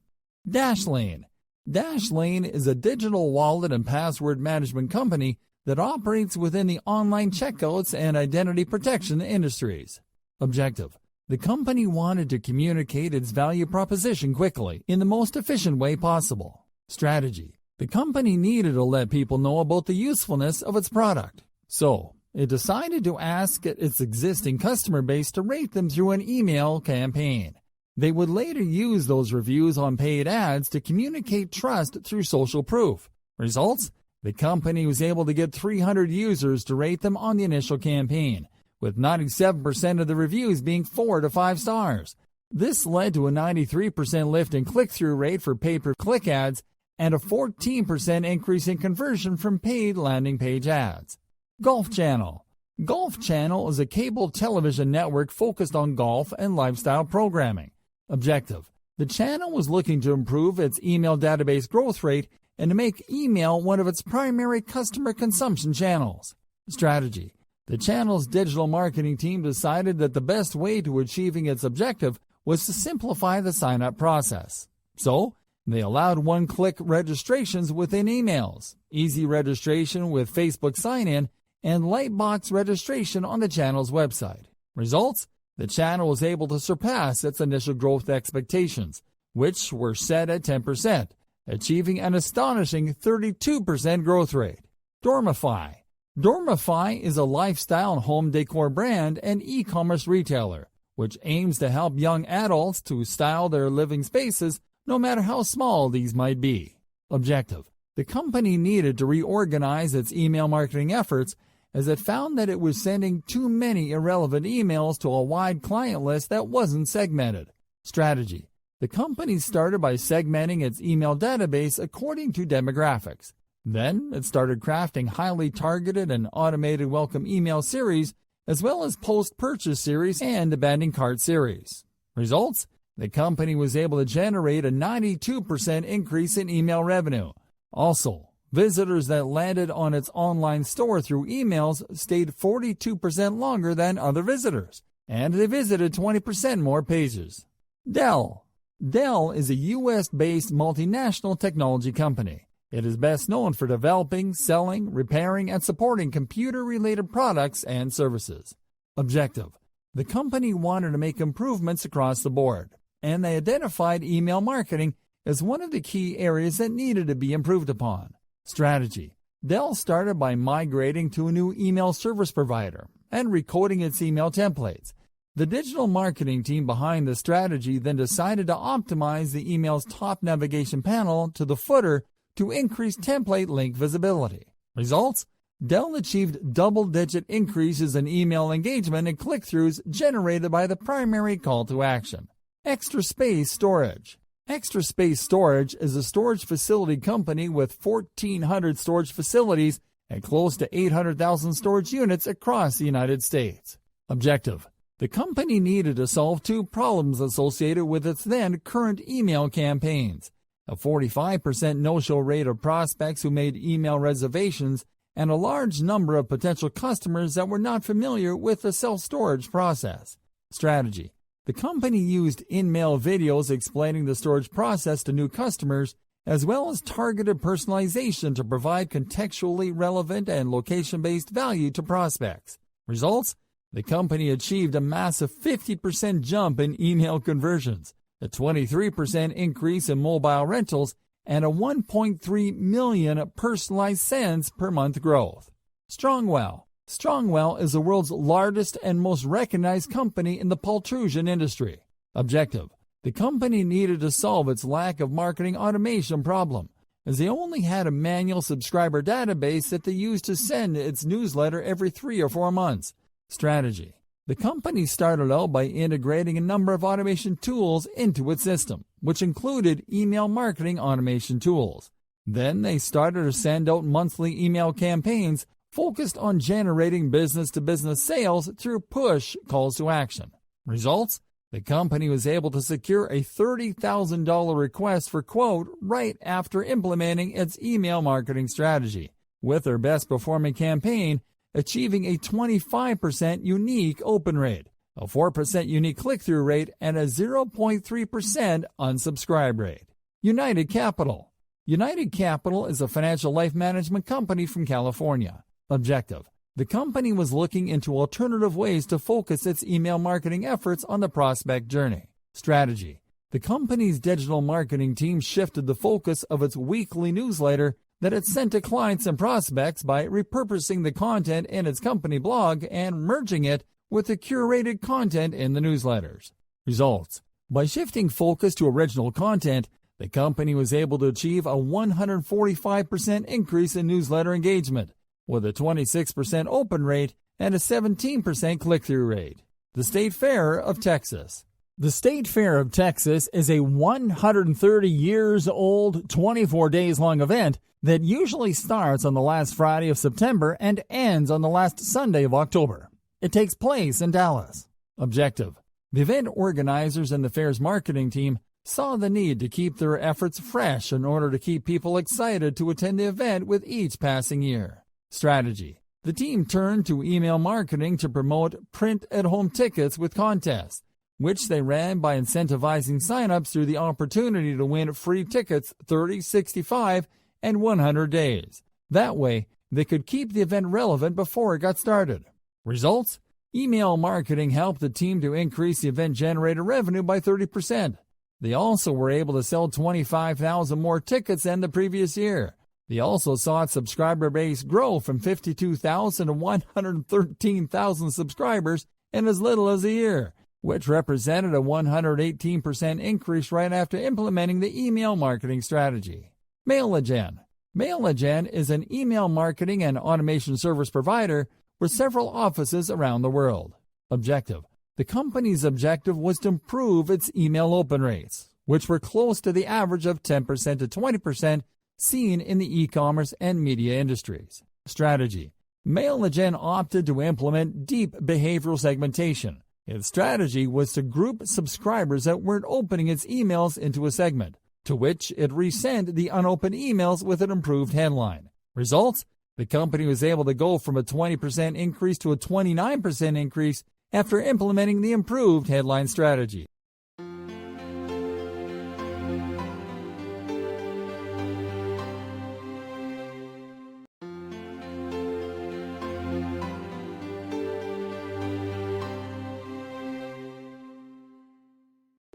Dashlane. Dashlane is a digital wallet and password management company that operates within the online checkouts and identity protection industries. Objective. The company wanted to communicate its value proposition quickly in the most efficient way possible. Strategy. The company needed to let people know about the usefulness of its product. So, it decided to ask its existing customer base to rate them through an email campaign. They would later use those reviews on paid ads to communicate trust through social proof. Results? The company was able to get 300 users to rate them on the initial campaign, with 97% of the reviews being 4 to 5 stars. This led to a 93% lift in click-through rate for pay-per-click ads and a 14% increase in conversion from paid landing page ads. Golf Channel. Golf Channel is a cable television network focused on golf and lifestyle programming. Objective. The channel was looking to improve its email database growth rate and to make email one of its primary customer consumption channels. Strategy. The channel's digital marketing team decided that the best way to achieving its objective was to simplify the sign-up process. So, they allowed one-click registrations within emails, easy registration with Facebook sign-in, and Lightbox registration on the channel's website. Results? The channel was able to surpass its initial growth expectations, which were set at 10%, achieving an astonishing 32% growth rate. Dormify. Dormify is a lifestyle and home decor brand and e-commerce retailer, which aims to help young adults to style their living spaces no matter how small these might be. Objective. The company needed to reorganize its email marketing efforts as it found that it was sending too many irrelevant emails to a wide client list that wasn't segmented. Strategy. The company started by segmenting its email database according to demographics. Then it started crafting highly targeted and automated welcome email series, as well as post-purchase series and abandoned cart series. Results? The company was able to generate a 92% increase in email revenue. Also, visitors that landed on its online store through emails stayed 42% longer than other visitors, and they visited 20% more pages. Dell. Dell is a U.S.-based multinational technology company. It is best known for developing, selling, repairing, and supporting computer-related products and services. Objective. The company wanted to make improvements across the board, and they identified email marketing as one of the key areas that needed to be improved upon. Strategy. Dell started by migrating to a new email service provider and recoding its email templates. The digital marketing team behind the strategy then decided to optimize the email's top navigation panel to the footer to increase template link visibility. Results? Dell achieved double-digit increases in email engagement and click-throughs generated by the primary call to action. Extra Space Storage. Extra Space Storage is a storage facility company with 1,400 storage facilities and close to 800,000 storage units across the United States. Objective: the company needed to solve two problems associated with its then current email campaigns: a 45% no-show rate of prospects who made email reservations and a large number of potential customers that were not familiar with the self-storage process. Strategy: the company used in-mail videos explaining the storage process to new customers, as well as targeted personalization to provide contextually relevant and location-based value to prospects. Results: the company achieved a massive 50% jump in email conversions, a 23% increase in mobile rentals, and a 1.3 million personalized sends per month growth. Strongwell. Strongwell is the world's largest and most recognized company in the pultrusion industry. Objective: the company needed to solve its lack of marketing automation problem, as they only had a manual subscriber database that they used to send its newsletter every 3 or 4 months. Strategy: the company started out by integrating a number of automation tools into its system, which included email marketing automation tools. Then they started to send out monthly email campaigns focused on generating business-to-business sales through push calls to action. Results: the company was able to secure a $30,000 request for quote right after implementing its email marketing strategy, with their best-performing campaign achieving a 25% unique open rate, a 4% unique click-through rate, and a 0.3% unsubscribe rate. United Capital. United Capital is a financial life management company from California. Objective: the company was looking into alternative ways to focus its email marketing efforts on the prospect journey. Strategy: the company's digital marketing team shifted the focus of its weekly newsletter that it sent to clients and prospects by repurposing the content in its company blog and merging it with the curated content in the newsletters. Results: by shifting focus to original content, the company was able to achieve a 145% increase in newsletter engagement, with a 26% open rate and a 17% click-through rate. The State Fair of Texas. The State Fair of Texas is a 130 years old, 24 days long event that usually starts on the last Friday of September and ends on the last Sunday of October. It takes place in Dallas. Objective: the event organizers and the fair's marketing team saw the need to keep their efforts fresh in order to keep people excited to attend the event with each passing year. Strategy: the team turned to email marketing to promote print-at-home tickets with contests, which they ran by incentivizing sign-ups through the opportunity to win free tickets 30, 65, and 100 days. That way, they could keep the event relevant before it got started. Results: email marketing helped the team to increase the event-generated revenue by 30%. They also were able to sell 25,000 more tickets than the previous year. They also saw its subscriber base grow from 52,000 to 113,000 subscribers in as little as a year, which represented a 118% increase right after implementing the email marketing strategy. MAiL. MAiL is an email marketing and automation service provider with several offices around the world. Objective: the company's objective was to improve its email open rates, which were close to the average of 10% to 20% seen in the e-commerce and media industries. Strategy: MAiL opted to implement deep behavioral segmentation. Its strategy was to group subscribers that weren't opening its emails into a segment, to which it resent the unopened emails with an improved headline. Results: the company was able to go from a 20% increase to a 29% increase after implementing the improved headline strategy.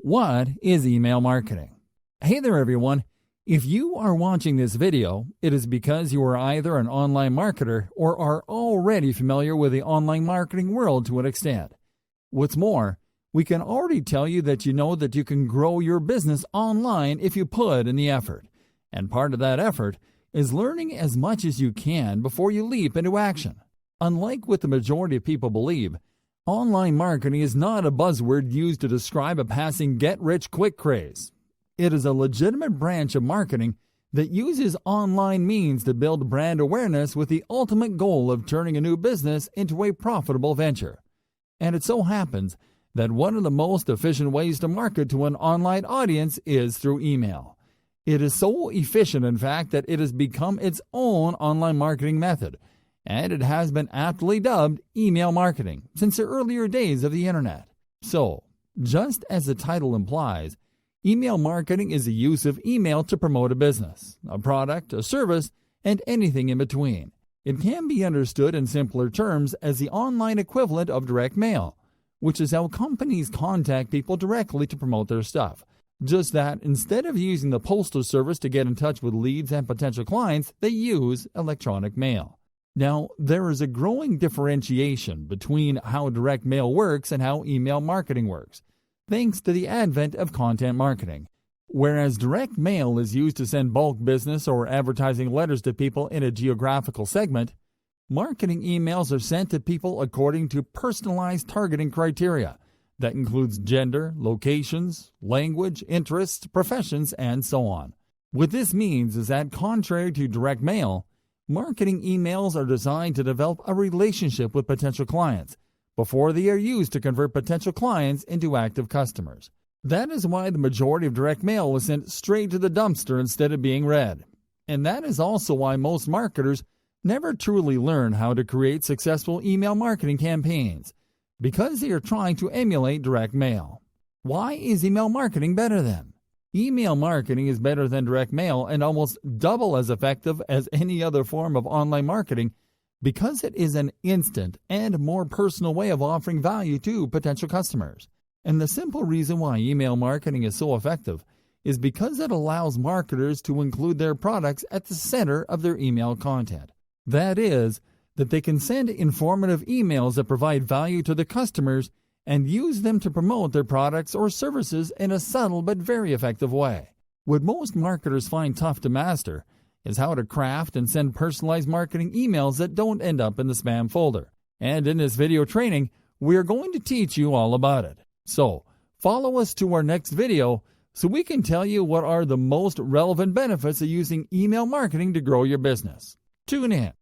What is email marketing? Hey there everyone. If you are watching this video, it is because you are either an online marketer or are already familiar with the online marketing world to an extent. What's more, we can already tell you that you know that you can grow your business online if you put in the effort. And part of that effort is learning as much as you can before you leap into action. Unlike what the majority of people believe, online marketing is not a buzzword used to describe a passing get-rich-quick craze. It is a legitimate branch of marketing that uses online means to build brand awareness with the ultimate goal of turning a new business into a profitable venture. And it so happens that one of the most efficient ways to market to an online audience is through email. It is so efficient, in fact, that it has become its own online marketing method, and it has been aptly dubbed email marketing since the earlier days of the internet. So, just as the title implies, email marketing is the use of email to promote a business, a product, a service, and anything in between. It can be understood in simpler terms as the online equivalent of direct mail, which is how companies contact people directly to promote their stuff. Just that instead of using the postal service to get in touch with leads and potential clients, they use electronic mail. Now, there is a growing differentiation between how direct mail works and how email marketing works, thanks to the advent of content marketing. Whereas direct mail is used to send bulk business or advertising letters to people in a geographical segment, marketing emails are sent to people according to personalized targeting criteria that includes gender, locations, language, interests, professions, and so on. What this means is that contrary to direct mail, marketing emails are designed to develop a relationship with potential clients before they are used to convert potential clients into active customers. That is why the majority of direct mail is sent straight to the dumpster instead of being read. And that is also why most marketers never truly learn how to create successful email marketing campaigns, because they are trying to emulate direct mail. Why is email marketing better then? Email marketing is better than direct mail and almost double as effective as any other form of online marketing because it is an instant and more personal way of offering value to potential customers. And the simple reason why email marketing is so effective is because it allows marketers to include their products at the center of their email content. That is, that they can send informative emails that provide value to the customers and use them to promote their products or services in a subtle but very effective way. What most marketers find tough to master is how to craft and send personalized marketing emails that don't end up in the spam folder. And in this video training, we are going to teach you all about it. So, follow us to our next video so we can tell you what are the most relevant benefits of using email marketing to grow your business. Tune in.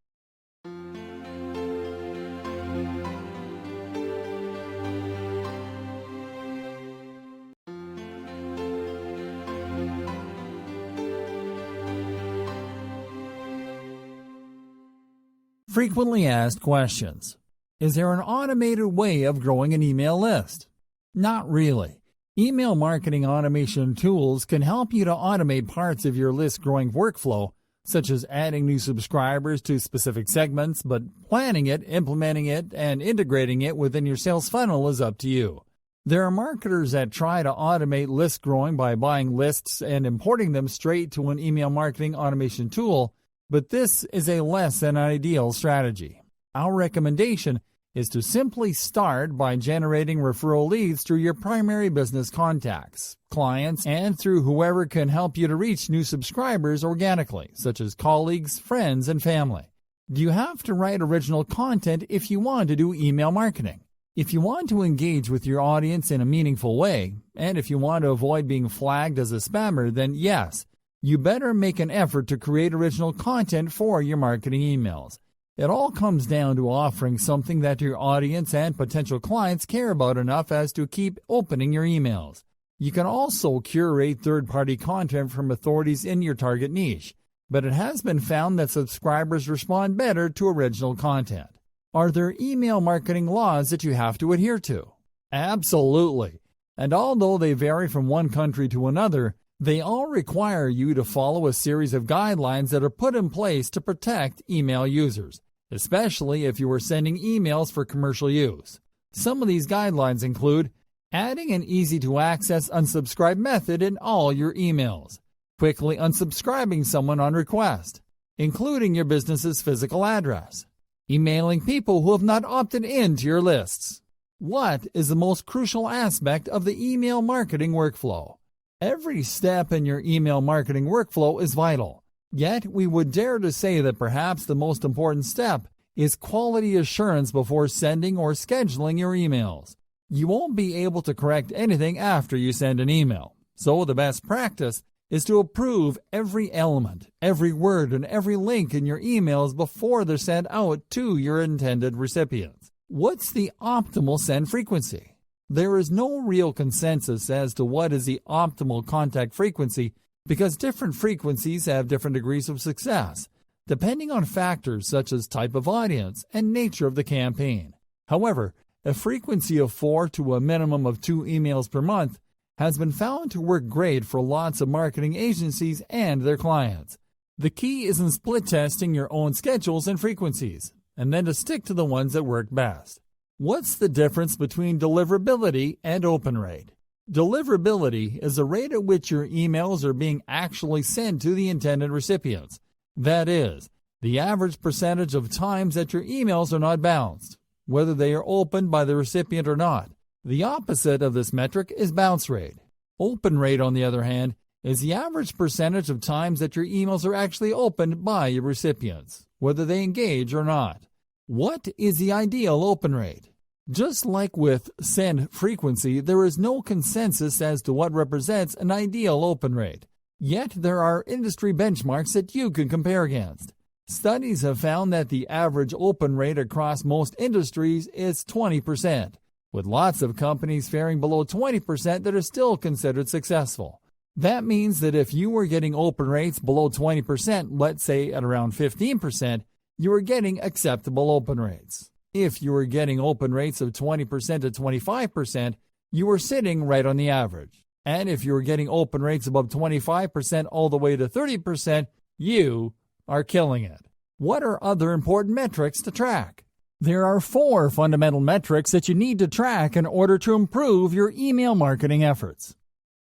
Frequently asked questions. Is there an automated way of growing an email list? Not really. Email marketing automation tools can help you to automate parts of your list growing workflow, such as adding new subscribers to specific segments, but planning it, implementing it, and integrating it within your sales funnel is up to you. There are marketers that try to automate list growing by buying lists and importing them straight to an email marketing automation tool, but this is a less than ideal strategy. Our recommendation is to simply start by generating referral leads through your primary business contacts, clients, and through whoever can help you to reach new subscribers organically, such as colleagues, friends, and family. You have to write original content if you want to do email marketing. If you want to engage with your audience in a meaningful way, and if you want to avoid being flagged as a spammer, then yes, you better make an effort to create original content for your marketing emails. It all comes down to offering something that your audience and potential clients care about enough as to keep opening your emails. You can also curate third-party content from authorities in your target niche, but it has been found that subscribers respond better to original content. Are there email marketing laws that you have to adhere to? Absolutely. And although they vary from one country to another, they all require you to follow a series of guidelines that are put in place to protect email users, especially if you are sending emails for commercial use. Some of these guidelines include adding an easy-to-access unsubscribe method in all your emails, quickly unsubscribing someone on request, including your business's physical address, emailing people who have not opted into your lists. What is the most crucial aspect of the email marketing workflow? Every step in your email marketing workflow is vital. Yet, we would dare to say that perhaps the most important step is quality assurance before sending or scheduling your emails. You won't be able to correct anything after you send an email, so the best practice is to approve every element, every word, and every link in your emails before they're sent out to your intended recipients. What's the optimal send frequency? There is no real consensus as to what is the optimal contact frequency because different frequencies have different degrees of success, depending on factors such as type of audience and nature of the campaign. However, a frequency of 4 to a minimum of 2 emails per month has been found to work great for lots of marketing agencies and their clients. The key is in split testing your own schedules and frequencies, and then to stick to the ones that work best. What's the difference between deliverability and open rate? Deliverability is the rate at which your emails are being actually sent to the intended recipients. That is, the average percentage of times that your emails are not bounced, whether they are opened by the recipient or not. The opposite of this metric is bounce rate. Open rate, on the other hand, is the average percentage of times that your emails are actually opened by your recipients, whether they engage or not. What is the ideal open rate? Just like with send frequency, there is no consensus as to what represents an ideal open rate. Yet there are industry benchmarks that you can compare against. Studies have found that the average open rate across most industries is 20%, with lots of companies faring below 20% that are still considered successful. That means that if you were getting open rates below 20%, let's say at around 15%, you are getting acceptable open rates. If you were getting open rates of 20% to 25%, you were sitting right on the average. And if you were getting open rates above 25% all the way to 30%, you are killing it. What are other important metrics to track? There are 4 fundamental metrics that you need to track in order to improve your email marketing efforts.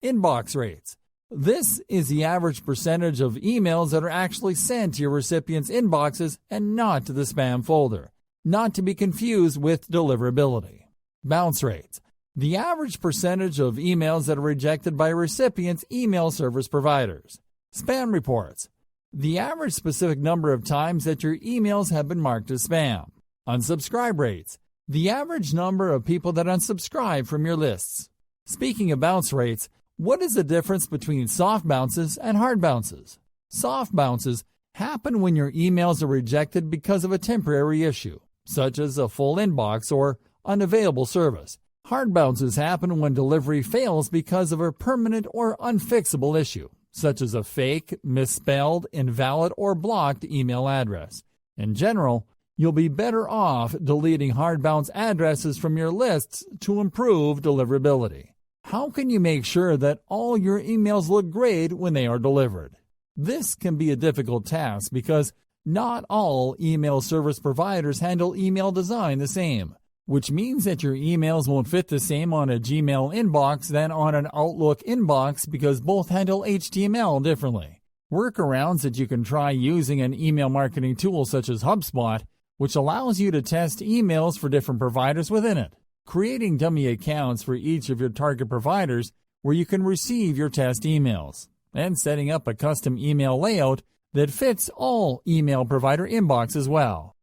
Inbox rates. This is the average percentage of emails that are actually sent to your recipients' inboxes and not to the spam folder, not to be confused with deliverability. Bounce rates. The average percentage of emails that are rejected by recipients' email service providers. Spam reports. The average specific number of times that your emails have been marked as spam. Unsubscribe rates. The average number of people that unsubscribe from your lists. Speaking of bounce rates, what is the difference between soft bounces and hard bounces? Soft bounces happen when your emails are rejected because of a temporary issue, such as a full inbox or unavailable service. Hard bounces happen when delivery fails because of a permanent or unfixable issue, such as a fake, misspelled, invalid, or blocked email address. In general, you'll be better off deleting hard bounce addresses from your lists to improve deliverability. How can you make sure that all your emails look great when they are delivered? This can be a difficult task because not all email service providers handle email design the same, which means that your emails won't fit the same on a Gmail inbox than on an Outlook inbox because both handle HTML differently. Workarounds that you can try using an email marketing tool such as HubSpot, which allows you to test emails for different providers within it. Creating dummy accounts for each of your target providers where you can receive your test emails, and setting up a custom email layout that fits all email provider inbox as well.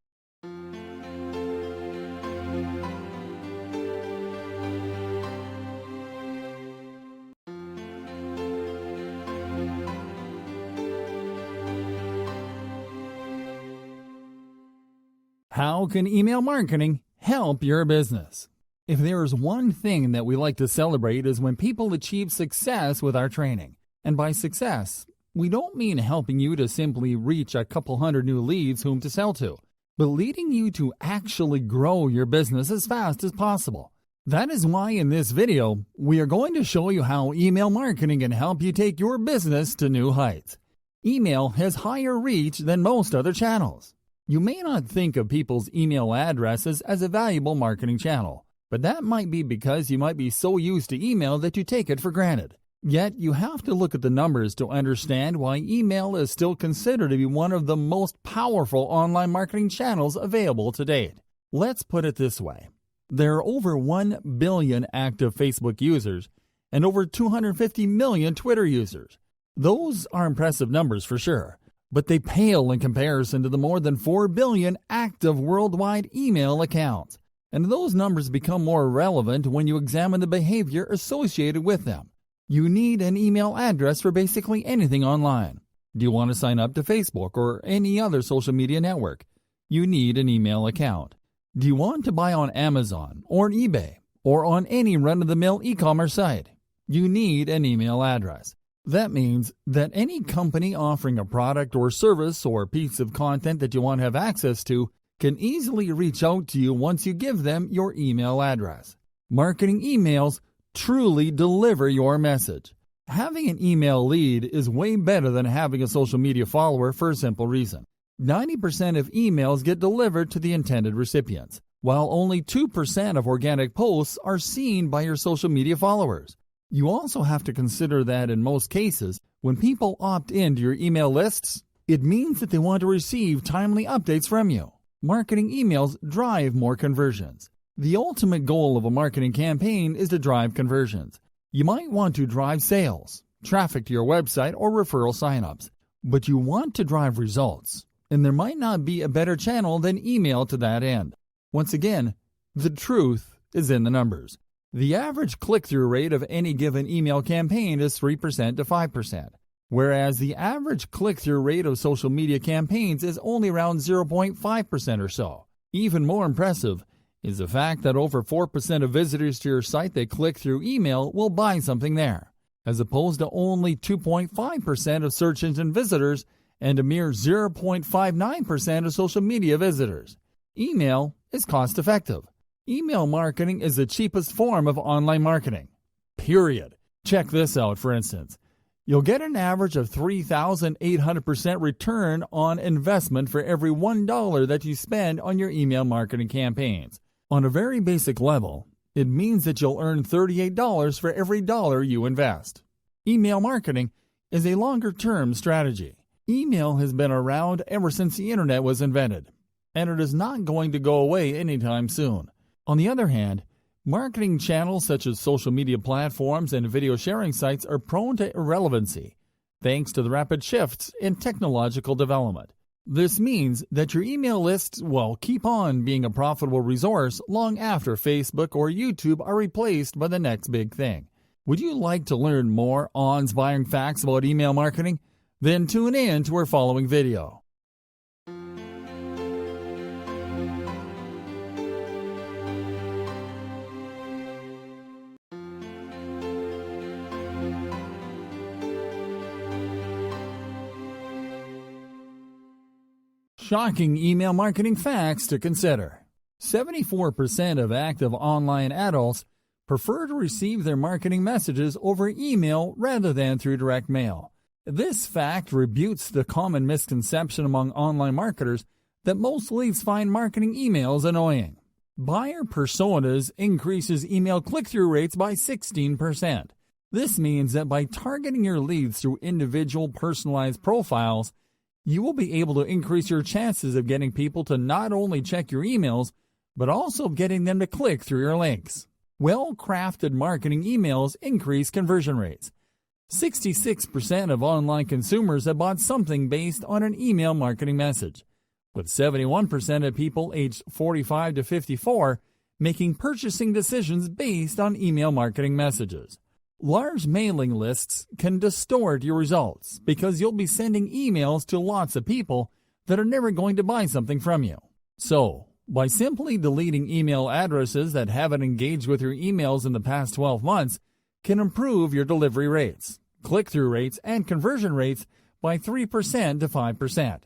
How can email marketing help your business? If there is one thing that we like to celebrate is when people achieve success with our training. And by success, we don't mean helping you to simply reach a couple hundred new leads whom to sell to, but leading you to actually grow your business as fast as possible. That is why in this video, we are going to show you how email marketing can help you take your business to new heights. Email has higher reach than most other channels. You may not think of people's email addresses as a valuable marketing channel, but that might be because you might be so used to email that you take it for granted. Yet you have to look at the numbers to understand why email is still considered to be one of the most powerful online marketing channels available to date. Let's put it this way. There are over 1 billion active Facebook users and over 250 million Twitter users. Those are impressive numbers for sure, but they pale in comparison to the more than 4 billion active worldwide email accounts. And those numbers become more relevant when you examine the behavior associated with them. You need an email address for basically anything online. Do you want to sign up to Facebook or any other social media network? You need an email account. Do you want to buy on Amazon or eBay or on any run-of-the-mill e-commerce site? You need an email address. That means that any company offering a product or service or piece of content that you want to have access to can easily reach out to you once you give them your email address. Marketing emails truly deliver your message. Having an email lead is way better than having a social media follower for a simple reason. 90% of emails get delivered to the intended recipients, while only 2% of organic posts are seen by your social media followers. You also have to consider that in most cases, when people opt into your email lists, it means that they want to receive timely updates from you. Marketing emails drive more conversions. The ultimate goal of a marketing campaign is to drive conversions. You might want to drive sales, traffic to your website, or referral signups, but you want to drive results, and there might not be a better channel than email to that end. Once again, the truth is in the numbers. The average click-through rate of any given email campaign is 3% to 5%, whereas the average click-through rate of social media campaigns is only around 0.5% or so. Even more impressive is the fact that over 4% of visitors to your site that click through email will buy something there, as opposed to only 2.5% of search engine visitors and a mere 0.59% of social media visitors. Email is cost-effective. Email marketing is the cheapest form of online marketing. Period. Check this out, for instance. You'll get an average of 3,800% return on investment for every $1 that you spend on your email marketing campaigns. On a very basic level, it means that you'll earn $38 for every dollar you invest. Email marketing is a longer-term strategy. Email has been around ever since the internet was invented, and it is not going to go away anytime soon. On the other hand, marketing channels such as social media platforms and video sharing sites are prone to irrelevancy, thanks to the rapid shifts in technological development. This means that your email lists will keep on being a profitable resource long after Facebook or YouTube are replaced by the next big thing. Would you like to learn more awe-inspiring facts about email marketing? Then tune in to our following video. Shocking email marketing facts to consider. 74% of active online adults prefer to receive their marketing messages over email rather than through direct mail. This fact rebutes the common misconception among online marketers that most leads find marketing emails annoying. Buyer personas increases email click-through rates by 16%. This means that by targeting your leads through individual personalized profiles, you will be able to increase your chances of getting people to not only check your emails, but also getting them to click through your links. Well-crafted marketing emails increase conversion rates. 66% of online consumers have bought something based on an email marketing message, with 71% of people aged 45 to 54 making purchasing decisions based on email marketing messages. Large mailing lists can distort your results because you'll be sending emails to lots of people that are never going to buy something from you. So, by simply deleting email addresses that haven't engaged with your emails in the past 12 months can improve your delivery rates, click-through rates, and conversion rates by 3% to 5%.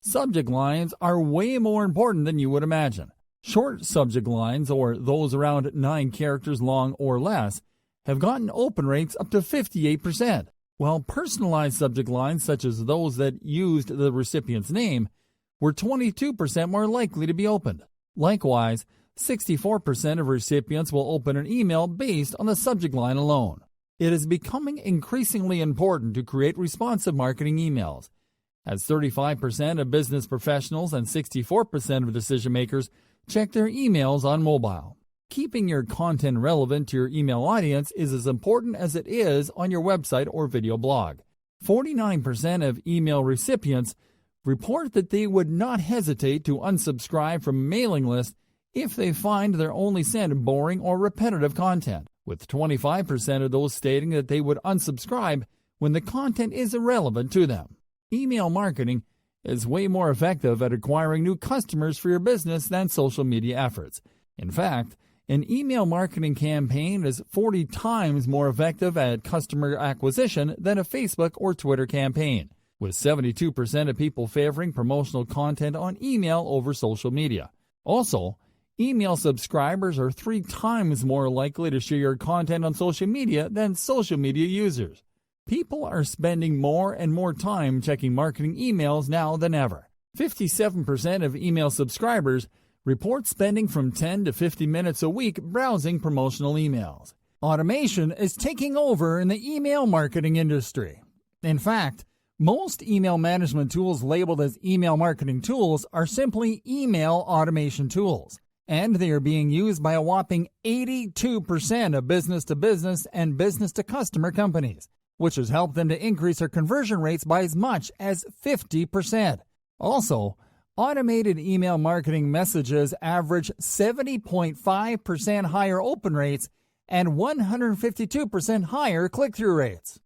Subject lines are way more important than you would imagine. Short subject lines, or those around 9 characters long or less, have gotten open rates up to 58%, while personalized subject lines, such as those that used the recipient's name, were 22% more likely to be opened. Likewise, 64% of recipients will open an email based on the subject line alone. It is becoming increasingly important to create responsive marketing emails, as 35% of business professionals and 64% of decision makers check their emails on mobile. Keeping your content relevant to your email audience is as important as it is on your website or video blog. 49% of email recipients report that they would not hesitate to unsubscribe from a mailing list if they find they're only sent boring or repetitive content. with 25% of those stating that they would unsubscribe when the content is irrelevant to them. Email marketing is way more effective at acquiring new customers for your business than social media efforts. In fact, an email marketing campaign is 40 times more effective at customer acquisition than a Facebook or Twitter campaign, with 72% of people favoring promotional content on email over social media. Also, email subscribers are 3 times more likely to share your content on social media than social media users. People are spending more and more time checking marketing emails now than ever. 57% of email subscribers report spending from 10 to 50 minutes a week browsing promotional emails. Automation is taking over in the email marketing industry. In fact, most email management tools labeled as email marketing tools are simply email automation tools, and they are being used by a whopping 82% of business-to-business and business-to-customer companies, which has helped them to increase their conversion rates by as much as 50%. Also, automated email marketing messages average 70.5% higher open rates and 152% higher click-through rates.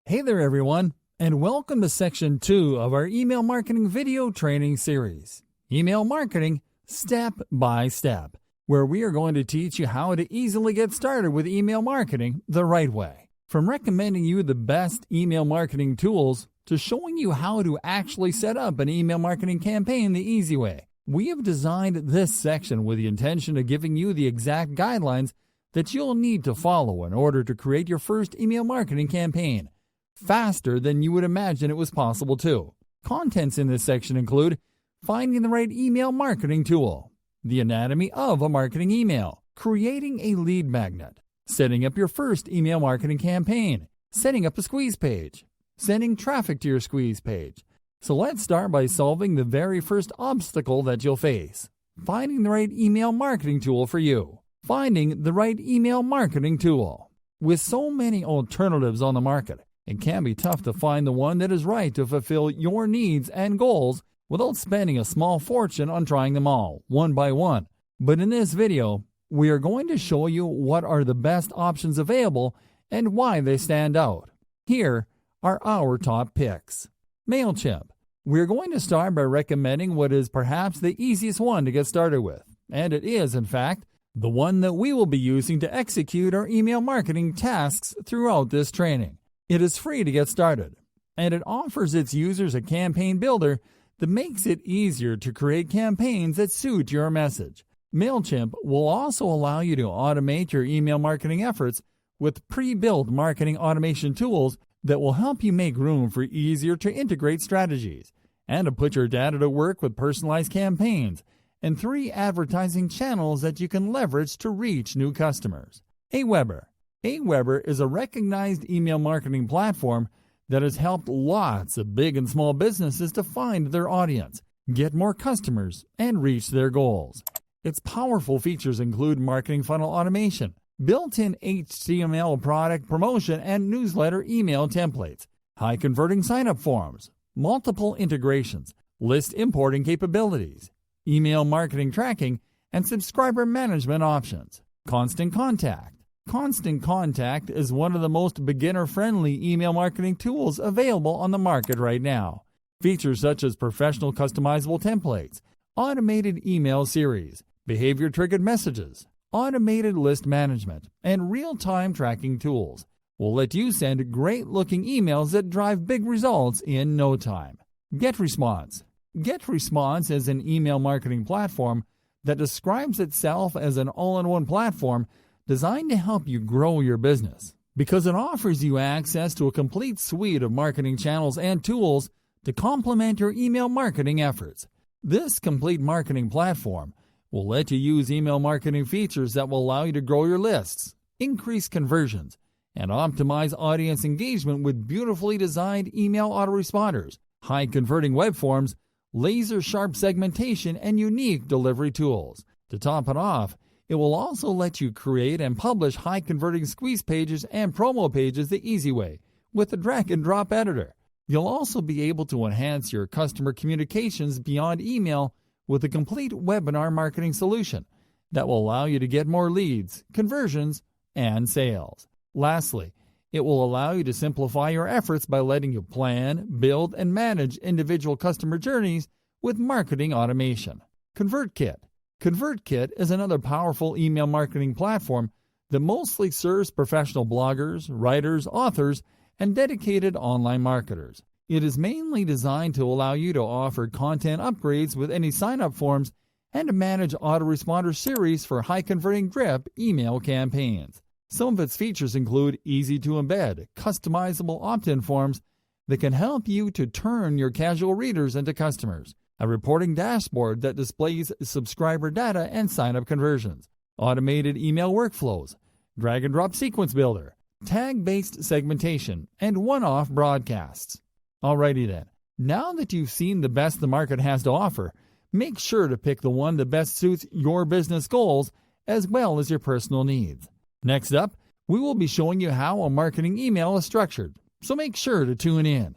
Hey there everyone, and welcome to Section 2 of our email marketing video training series, Email Marketing Step by Step, where we are going to teach you how to easily get started with email marketing the right way. From recommending you the best email marketing tools to showing you how to actually set up an email marketing campaign the easy way, we have designed this section with the intention of giving you the exact guidelines that you'll need to follow in order to create your first email marketing campaign faster than you would imagine it was possible to. Contents in this section include finding the right email marketing tool, the anatomy of a marketing email, creating a lead magnet, setting up your first email marketing campaign, setting up a squeeze page, sending traffic to your squeeze page. So let's start by solving the very first obstacle that you'll face, finding the right email marketing tool for you. Finding the right email marketing tool. With so many alternatives on the market, it can be tough to find the one that is right to fulfill your needs and goals without spending a small fortune on trying them all, one by one. But in this video, we are going to show you what are the best options available and why they stand out. Here are our top picks. MailChimp. We're going to start by recommending what is perhaps the easiest one to get started with, and it is, in fact, the one that we will be using to execute our email marketing tasks throughout this training. It is free to get started, and it offers its users a campaign builder that makes it easier to create campaigns that suit your message. MailChimp will also allow you to automate your email marketing efforts with pre-built marketing automation tools that will help you make room for easier to integrate strategies and to put your data to work with personalized campaigns and 3 advertising channels that you can leverage to reach new customers. Aweber. Aweber is a recognized email marketing platform that has helped lots of big and small businesses to find their audience, get more customers, and reach their goals. Its powerful features include marketing funnel automation, built-in HTML product promotion and newsletter email templates, high-converting sign-up forms, multiple integrations, list importing capabilities, email marketing tracking, and subscriber management options. Constant Contact. Constant Contact is one of the most beginner-friendly email marketing tools available on the market right now. Features such as professional customizable templates, automated email series, behavior-triggered messages, automated list management, and real-time tracking tools will let you send great-looking emails that drive big results in no time. GetResponse. GetResponse is an email marketing platform that describes itself as an all-in-one platform designed to help you grow your business because it offers you access to a complete suite of marketing channels and tools to complement your email marketing efforts. This complete marketing platform will let you use email marketing features that will allow you to grow your lists, increase conversions, and optimize audience engagement with beautifully designed email autoresponders, high-converting web forms, laser-sharp segmentation, and unique delivery tools. To top it off, It will also let you create and publish high-converting squeeze pages and promo pages the easy way with the drag-and-drop editor. You'll also be able to enhance your customer communications beyond email with a complete webinar marketing solution that will allow you to get more leads, conversions, and sales. Lastly, it will allow you to simplify your efforts by letting you plan, build, and manage individual customer journeys with marketing automation. ConvertKit. ConvertKit is another powerful email marketing platform that mostly serves professional bloggers, writers, authors, and dedicated online marketers. It is mainly designed to allow you to offer content upgrades with any sign-up forms and to manage autoresponder series for high-converting drip email campaigns. Some of its features include easy-to-embed, customizable opt-in forms that can help you to turn your casual readers into customers, a reporting dashboard that displays subscriber data and sign-up conversions, automated email workflows, drag-and-drop sequence builder, tag-based segmentation, and one-off broadcasts. Alrighty then, now that you've seen the best the market has to offer, make sure to pick the one that best suits your business goals as well as your personal needs. Next up, we will be showing you how a marketing email is structured, so make sure to tune in.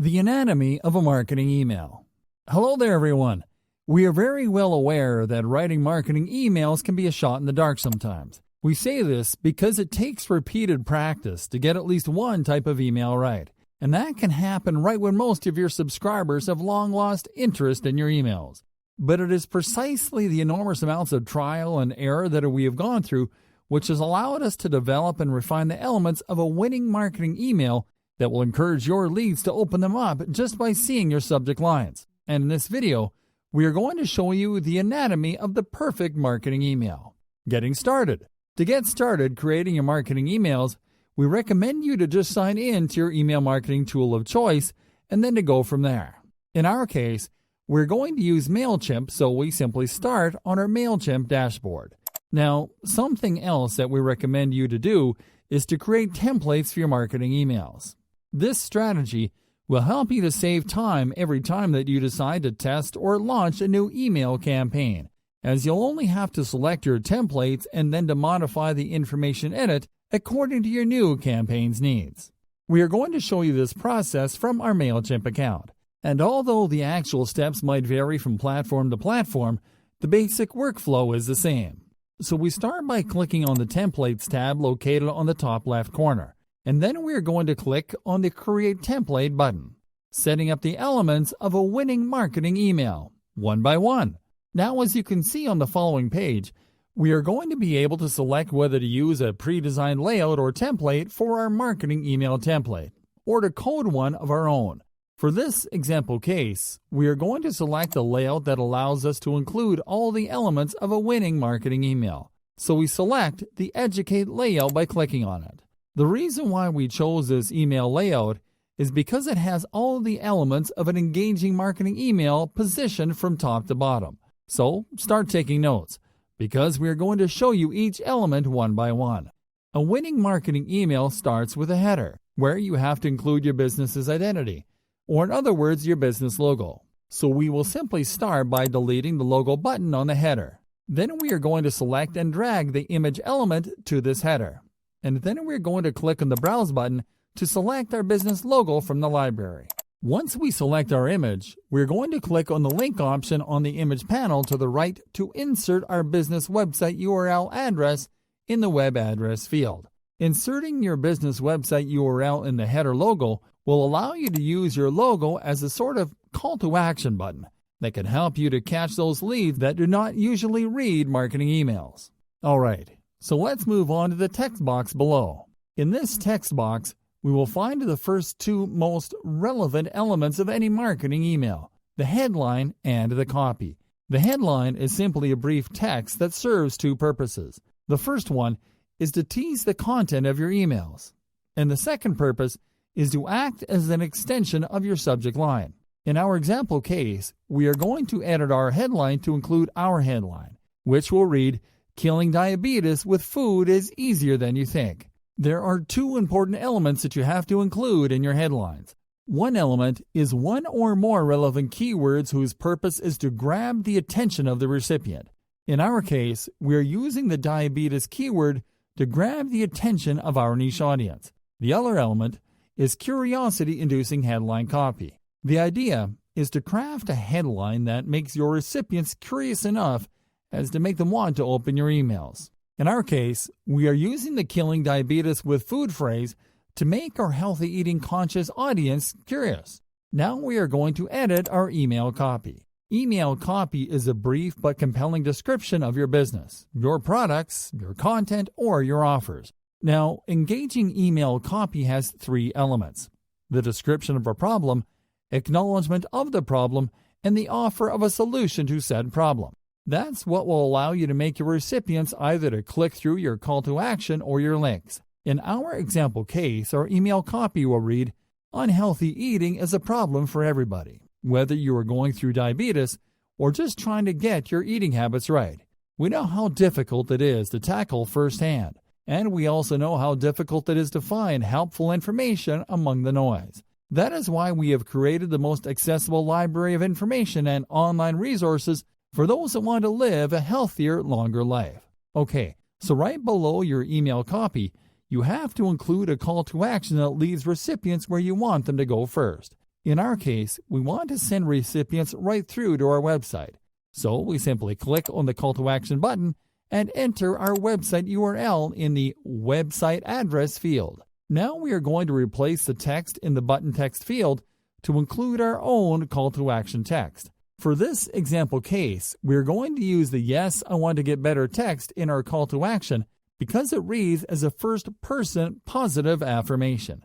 The anatomy of a marketing email. Hello there, everyone. We are very well aware that writing marketing emails can be a shot in the dark sometimes. We say this because it takes repeated practice to get at least one type of email right. And that can happen right when most of your subscribers have long lost interest in your emails. But it is precisely the enormous amounts of trial and error that we have gone through which has allowed us to develop and refine the elements of a winning marketing email that will encourage your leads to open them up just by seeing your subject lines. And in this video, we are going to show you the anatomy of the perfect marketing email. Getting started. To get started creating your marketing emails, we recommend you to just sign in to your email marketing tool of choice and then to go from there. In our case, we're going to use MailChimp, so we simply start on our MailChimp dashboard. Now, something else that we recommend you to do is to create templates for your marketing emails. This strategy will help you to save time every time that you decide to test or launch a new email campaign, as you'll only have to select your templates and then to modify the information in it according to your new campaign's needs. We are going to show you this process from our MailChimp account, and although the actual steps might vary from platform to platform, the basic workflow is the same. So we start by clicking on the Templates tab located on the top left corner. And then we are going to click on the Create Template button, setting up the elements of a winning marketing email, one by one. Now, as you can see on the following page, we are going to be able to select whether to use a pre-designed layout or template for our marketing email template, or to code one of our own. For this example case, we are going to select a layout that allows us to include all the elements of a winning marketing email. So we select the Educate layout by clicking on it. The reason why we chose this email layout is because it has all the elements of an engaging marketing email positioned from top to bottom. So start taking notes, because we are going to show you each element one by one. A winning marketing email starts with a header, where you have to include your business's identity, or in other words, your business logo. So we will simply start by deleting the logo button on the header. Then we are going to select and drag the image element to this header. And then we're going to click on the Browse button to select our business logo from the library. Once we select our image, we're going to click on the link option on the image panel to the right to insert our business website URL address in the web address field. Inserting your business website URL in the header logo will allow you to use your logo as a sort of call to action button that can help you to catch those leads that do not usually read marketing emails. All right. So let's move on to the text box below. In this text box, we will find the first two most relevant elements of any marketing email, the headline and the copy. The headline is simply a brief text that serves two purposes. The first one is to tease the content of your emails, and the second purpose is to act as an extension of your subject line. In our example case, we are going to edit our headline to include our headline, which will read, Killing diabetes with food is easier than you think. There are two important elements that you have to include in your headlines. One element is one or more relevant keywords whose purpose is to grab the attention of the recipient. In our case, we are using the diabetes keyword to grab the attention of our niche audience. The other element is curiosity-inducing headline copy. The idea is to craft a headline that makes your recipients curious enough as to make them want to open your emails. In our case, we are using the killing diabetes with food phrase to make our healthy eating conscious audience curious. Now we are going to edit our email copy. Email copy is a brief but compelling description of your business, your products, your content, or your offers. Now, engaging email copy has three elements: the description of a problem, acknowledgement of the problem, and the offer of a solution to said problem. That's what will allow you to make your recipients either to click through your call to action or your links. In our example case, our email copy will read, "Unhealthy eating is a problem for everybody, whether you are going through diabetes or just trying to get your eating habits right. We know how difficult it is to tackle firsthand, and we also know how difficult it is to find helpful information among the noise. That is why we have created the most accessible library of information and online resources for those that want to live a healthier, longer life." Okay, so right below your email copy, you have to include a call to action that leads recipients where you want them to go first. In our case, we want to send recipients right through to our website. So we simply click on the call to action button and enter our website URL in the website address field. Now we are going to replace the text in the button text field to include our own call to action text. For this example case, we are going to use the "Yes, I want to get better" text in our call to action because it reads as a first-person positive affirmation.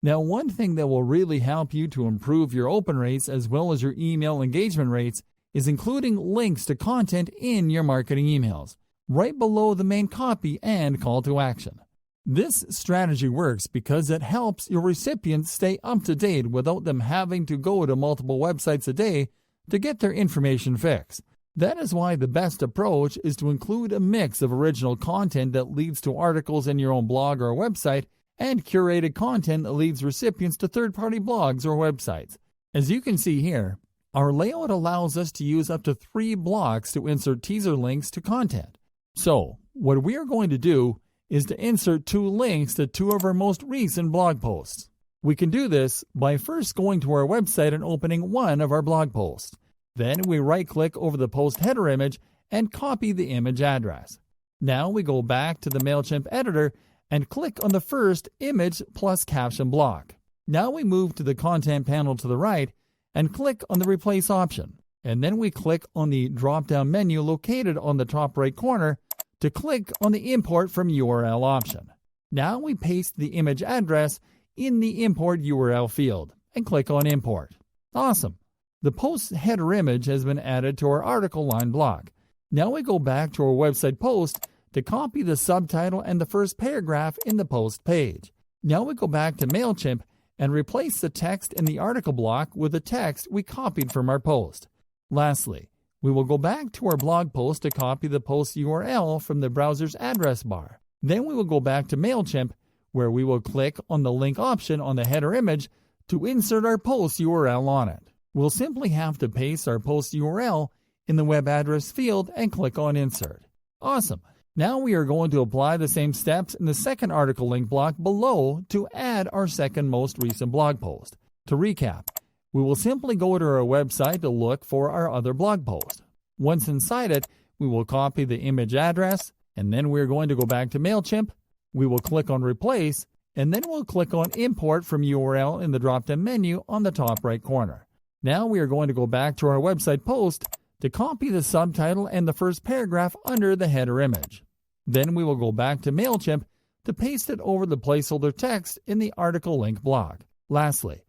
Now, one thing that will really help you to improve your open rates as well as your email engagement rates is including links to content in your marketing emails, right below the main copy and call to action. This strategy works because it helps your recipients stay up to date without them having to go to multiple websites a day to get their information fixed. That is why the best approach is to include a mix of original content that leads to articles in your own blog or website and curated content that leads recipients to third-party blogs or websites. As you can see here, our layout allows us to use up to 3 blocks to insert teaser links to content. So, what we are going to do is to insert 2 links to 2 of our most recent blog posts. We can do this by first going to our website and opening one of our blog posts. Then we right-click over the post header image and copy the image address. Now we go back to the MailChimp editor and click on the first image plus caption block. Now we move to the content panel to the right and click on the replace option. And then we click on the drop-down menu located on the top right corner to click on the import from URL option. Now we paste the image address in the import URL field and click on import. Awesome! The post header image has been added to our article line block. Now we go back to our website post to copy the subtitle and the first paragraph in the post page. Now we go back to MailChimp and replace the text in the article block with the text we copied from our post. Lastly, we will go back to our blog post to copy the post URL from the browser's address bar. Then we will go back to MailChimp, where we will click on the link option on the header image to insert our post URL on it. We'll simply have to paste our post URL in the web address field and click on Insert. Awesome! Now we are going to apply the same steps in the second article link block below to add our second most recent blog post. To recap, we will simply go to our website to look for our other blog post. Once inside it, we will copy the image address, and then we're going to go back to MailChimp. We will click on Replace, and then we'll click on Import from URL in the drop-down menu on the top right corner. Now we are going to go back to our website post to copy the subtitle and the first paragraph under the header image. Then we will go back to MailChimp to paste it over the placeholder text in the article link block. Lastly,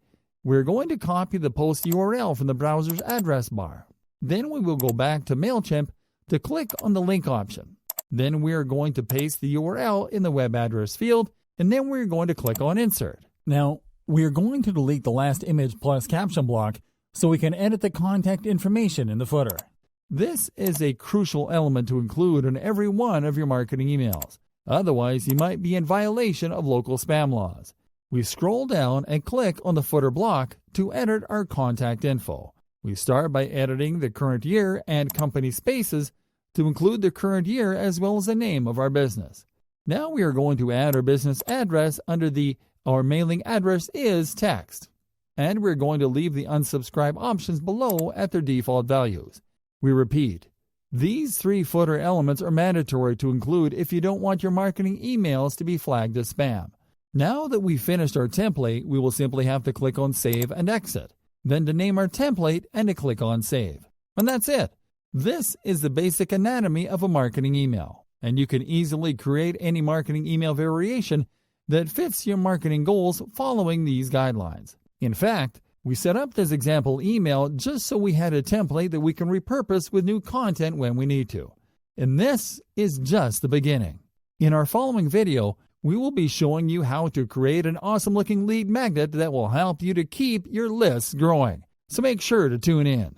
we're going to copy the post URL from the browser's address bar. Then we will go back to MailChimp to click on the link option. Then we are going to paste the URL in the web address field, and then we're going to click on Insert. Now, we are going to delete the last image plus caption block so we can edit the contact information in the footer. This is a crucial element to include in every one of your marketing emails. Otherwise, you might be in violation of local spam laws. We scroll down and click on the footer block to edit our contact info. We start by editing the current year and company spaces to include the current year as well as the name of our business. Now we are going to add our business address under the "Our mailing address is" text. And we're going to leave the unsubscribe options below at their default values. We repeat, these 3 footer elements are mandatory to include if you don't want your marketing emails to be flagged as spam. Now that we've finished our template, we will simply have to click on Save and Exit, then to name our template and to click on Save. And that's it. This is the basic anatomy of a marketing email, and you can easily create any marketing email variation that fits your marketing goals following these guidelines. In fact, we set up this example email just so we had a template that we can repurpose with new content when we need to. And this is just the beginning. In our following video, we will be showing you how to create an awesome-looking lead magnet that will help you to keep your lists growing. So make sure to tune in.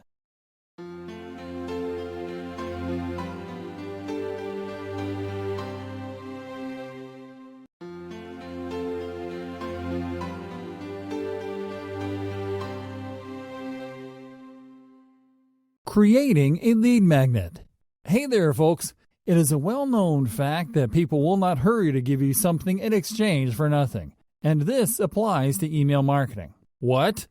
Creating a lead magnet. Hey there, folks. It is a well-known fact that people will not hurry to give you something in exchange for nothing. And this applies to email marketing. What?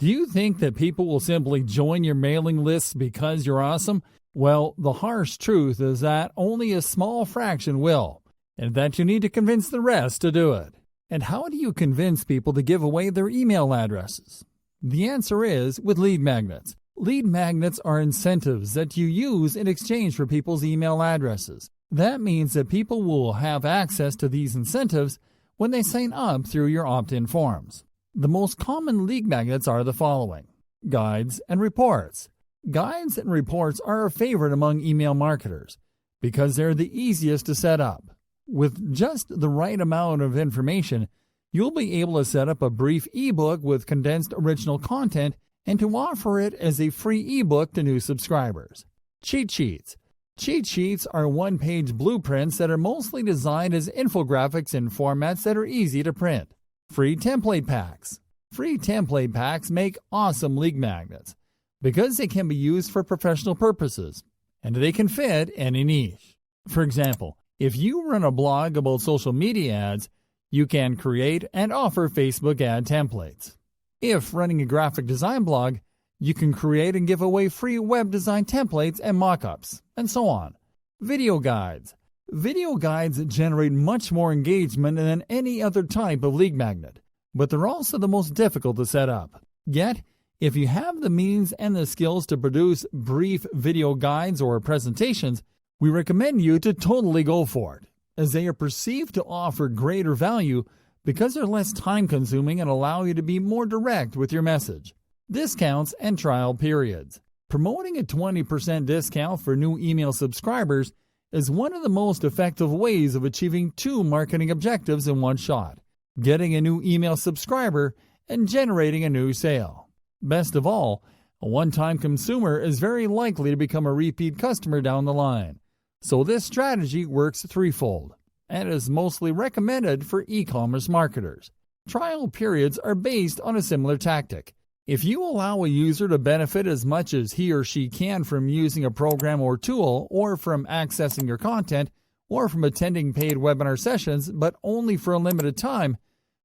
Do you think that people will simply join your mailing lists because you're awesome? Well, the harsh truth is that only a small fraction will, and that you need to convince the rest to do it. And how do you convince people to give away their email addresses? The answer is with lead magnets. Lead magnets are incentives that you use in exchange for people's email addresses. That means that people will have access to these incentives when they sign up through your opt-in forms. The most common lead magnets are the following: guides and reports. Guides and reports are a favorite among email marketers because they're the easiest to set up. With just the right amount of information, you'll be able to set up a brief ebook with condensed original content and to offer it as a free ebook to new subscribers. Cheat sheets. Cheat sheets are one-page blueprints that are mostly designed as infographics in formats that are easy to print. Free template packs. Free template packs make awesome lead magnets because they can be used for professional purposes and they can fit any niche. For example, if you run a blog about social media ads, you can create and offer Facebook ad templates. If running a graphic design blog, you can create and give away free web design templates and mock-ups, and so on. Video guides. Video guides generate much more engagement than any other type of lead magnet, but they're also the most difficult to set up. Yet, if you have the means and the skills to produce brief video guides or presentations, we recommend you to totally go for it, as they are perceived to offer greater value because they're less time-consuming and allow you to be more direct with your message. Discounts and trial periods. Promoting a 20% discount for new email subscribers is one of the most effective ways of achieving 2 marketing objectives in one shot: getting a new email subscriber and generating a new sale. Best of all, a one-time consumer is very likely to become a repeat customer down the line. So this strategy works threefold and is mostly recommended for e-commerce marketers. Trial periods are based on a similar tactic. If you allow a user to benefit as much as he or she can from using a program or tool, or from accessing your content, or from attending paid webinar sessions, but only for a limited time,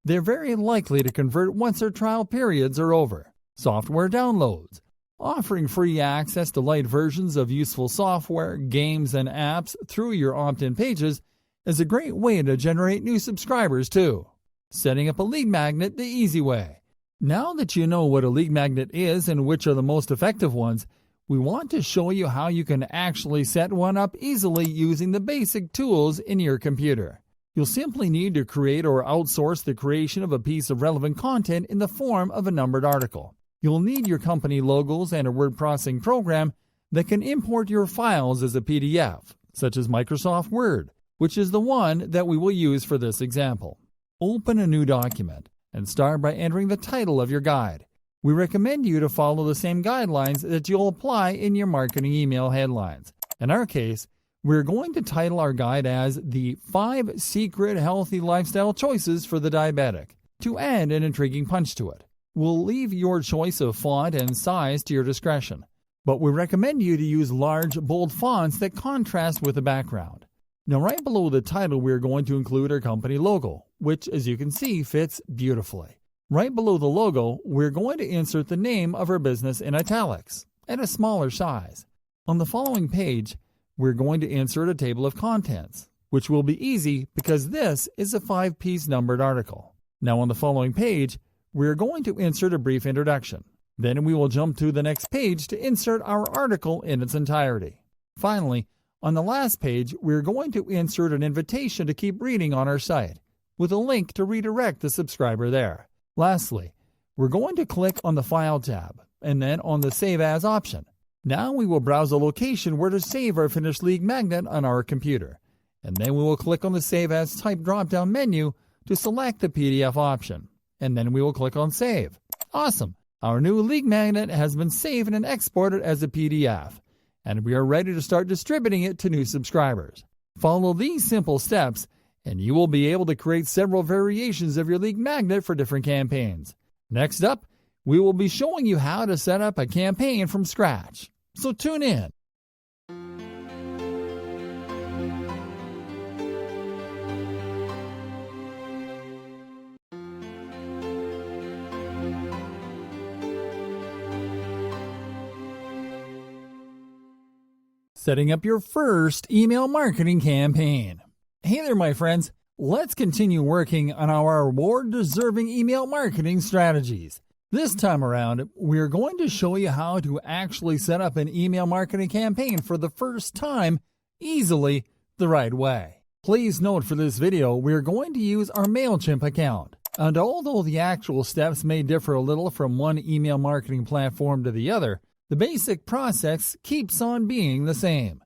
they're very likely to convert once their trial periods are over. Software downloads. Offering free access to light versions of useful software, games, and apps through your opt-in pages is a great way to generate new subscribers too. Setting up a lead magnet the easy way. Now that you know what a lead magnet is and which are the most effective ones, we want to show you how you can actually set one up easily using the basic tools in your computer. You'll simply need to create or outsource the creation of a piece of relevant content in the form of a numbered article. You'll need your company logos and a word processing program that can import your files as a PDF, such as Microsoft Word, which is the one that we will use for this example. Open a new document and start by entering the title of your guide. We recommend you to follow the same guidelines that you'll apply in your marketing email headlines. In our case, we're going to title our guide as the 5 Secret Healthy Lifestyle Choices for the Diabetic to add an intriguing punch to it. We'll leave your choice of font and size to your discretion, but we recommend you to use large, bold fonts that contrast with the background. Now, right below the title, we're going to include our company logo, which, as you can see, fits beautifully. Right below the logo, we're going to insert the name of our business in italics at a smaller size. On the following page, we're going to insert a table of contents, which will be easy because this is a 5-piece numbered article. Now, on the following page, we're going to insert a brief introduction. Then we will jump to the next page to insert our article in its entirety. Finally, on the last page, we're going to insert an invitation to keep reading on our site, with a link to redirect the subscriber there. Lastly, we're going to click on the File tab, and then on the Save As option. Now we will browse a location where to save our finished lead magnet on our computer, and then we will click on the Save As Type drop-down menu to select the PDF option, and then we will click on Save. Awesome! Our new lead magnet has been saved and exported as a PDF, and we are ready to start distributing it to new subscribers. Follow these simple steps, and you will be able to create several variations of your lead magnet for different campaigns. Next up, we will be showing you how to set up a campaign from scratch. So tune in. Setting up your first email marketing campaign. Hey there, my friends. Let's continue working on our reward-deserving email marketing strategies. This time around, we're going to show you how to actually set up an email marketing campaign for the first time easily the right way. Please note for this video, we're going to use our MailChimp account. And although the actual steps may differ a little from one email marketing platform to the other, the basic process keeps on being the same.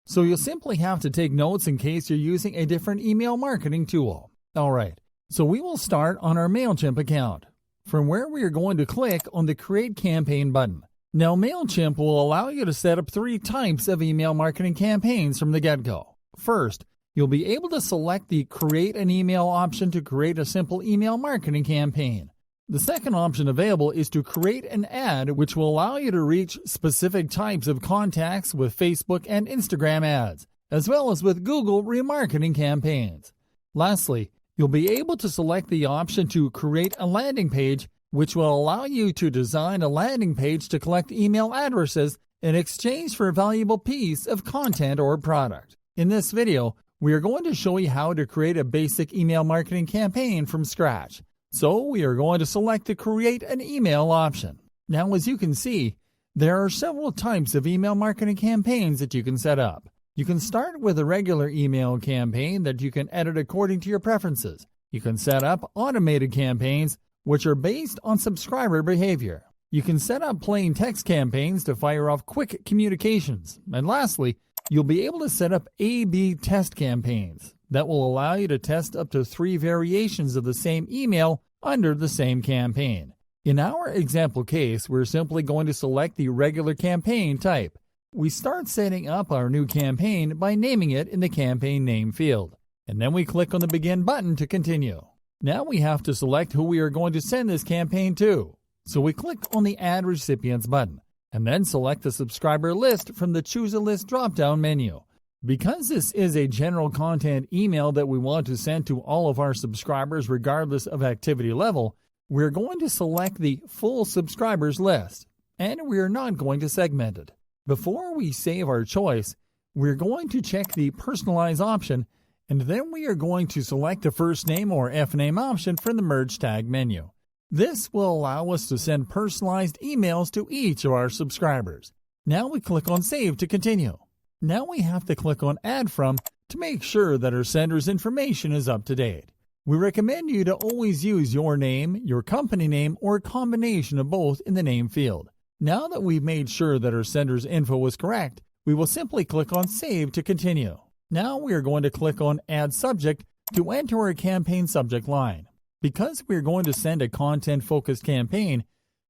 So you'll simply have to take notes in case you're using a different email marketing tool. Alright, so we will start on our MailChimp account, from where we are going to click on the Create Campaign button. Now, MailChimp will allow you to set up 3 types of email marketing campaigns from the get-go. First, you'll be able to select the Create an Email option to create a simple email marketing campaign. The second option available is to create an ad, which will allow you to reach specific types of contacts with Facebook and Instagram ads, as well as with Google remarketing campaigns. Lastly, you'll be able to select the option to create a landing page, which will allow you to design a landing page to collect email addresses in exchange for a valuable piece of content or product. In this video, we are going to show you how to create a basic email marketing campaign from scratch. So we are going to select the Create an Email option. Now, as you can see, there are several types of email marketing campaigns that you can set up. You can start with a regular email campaign that you can edit according to your preferences. You can set up automated campaigns, which are based on subscriber behavior. You can set up plain text campaigns to fire off quick communications. And lastly, you'll be able to set up A/B test campaigns that will allow you to test up to 3 variations of the same email under the same campaign. In our example case, we're simply going to select the regular campaign type. We start setting up our new campaign by naming it in the campaign name field, and then we click on the Begin button to continue. Now we have to select who we are going to send this campaign to. So we click on the Add Recipients button, and then select the subscriber list from the Choose a List drop-down menu. Because this is a general content email that we want to send to all of our subscribers regardless of activity level, we're going to select the full subscribers list, and we are not going to segment it. Before we save our choice, we're going to check the Personalize option, and then we are going to select the first name or FName option from the Merge Tag menu. This will allow us to send personalized emails to each of our subscribers. Now we click on Save to continue. Now we have to click on Add From to make sure that our sender's information is up to date. We recommend you to always use your name, your company name, or a combination of both in the name field. Now that we've made sure that our sender's info is correct, we will simply click on Save to continue. Now we are going to click on Add Subject to enter our campaign subject line. Because we are going to send a content-focused campaign,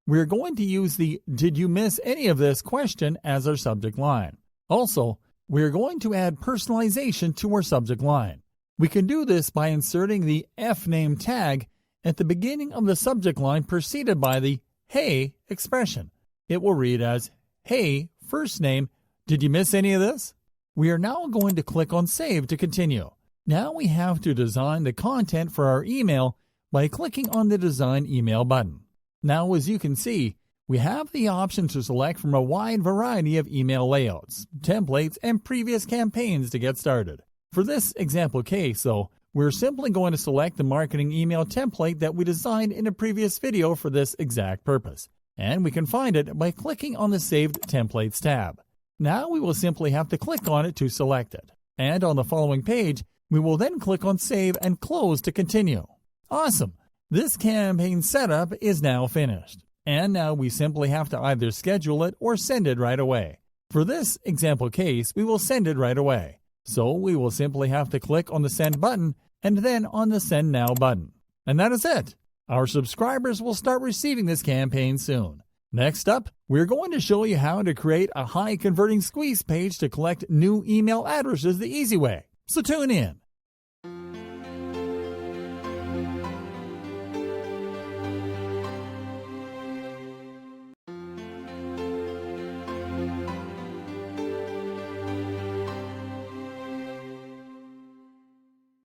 we're going to use the "Did you miss any of this?" question as our subject line. Also, we're going to add personalization to our subject line. We can do this by inserting the fname tag at the beginning of the subject line preceded by the "Hey" expression. It will read as, "Hey, first name, did you miss any of this?" We are now going to click on Save to continue. Now we have to design the content for our email by clicking on the Design Email button. Now, as you can see, we have the option to select from a wide variety of email layouts, templates, and previous campaigns to get started. For this example case, though, we're simply going to select the marketing email template that we designed in a previous video for this exact purpose. And we can find it by clicking on the Saved Templates tab. Now we will simply have to click on it to select it. And on the following page, we will then click on Save and Close to continue. Awesome! This campaign setup is now finished. And now we simply have to either schedule it or send it right away. For this example case, we will send it right away. So we will simply have to click on the Send button and then on the Send Now button. And that is it. Our subscribers will start receiving this campaign soon. Next up, we're going to show you how to create a high-converting squeeze page to collect new email addresses the easy way. So tune in.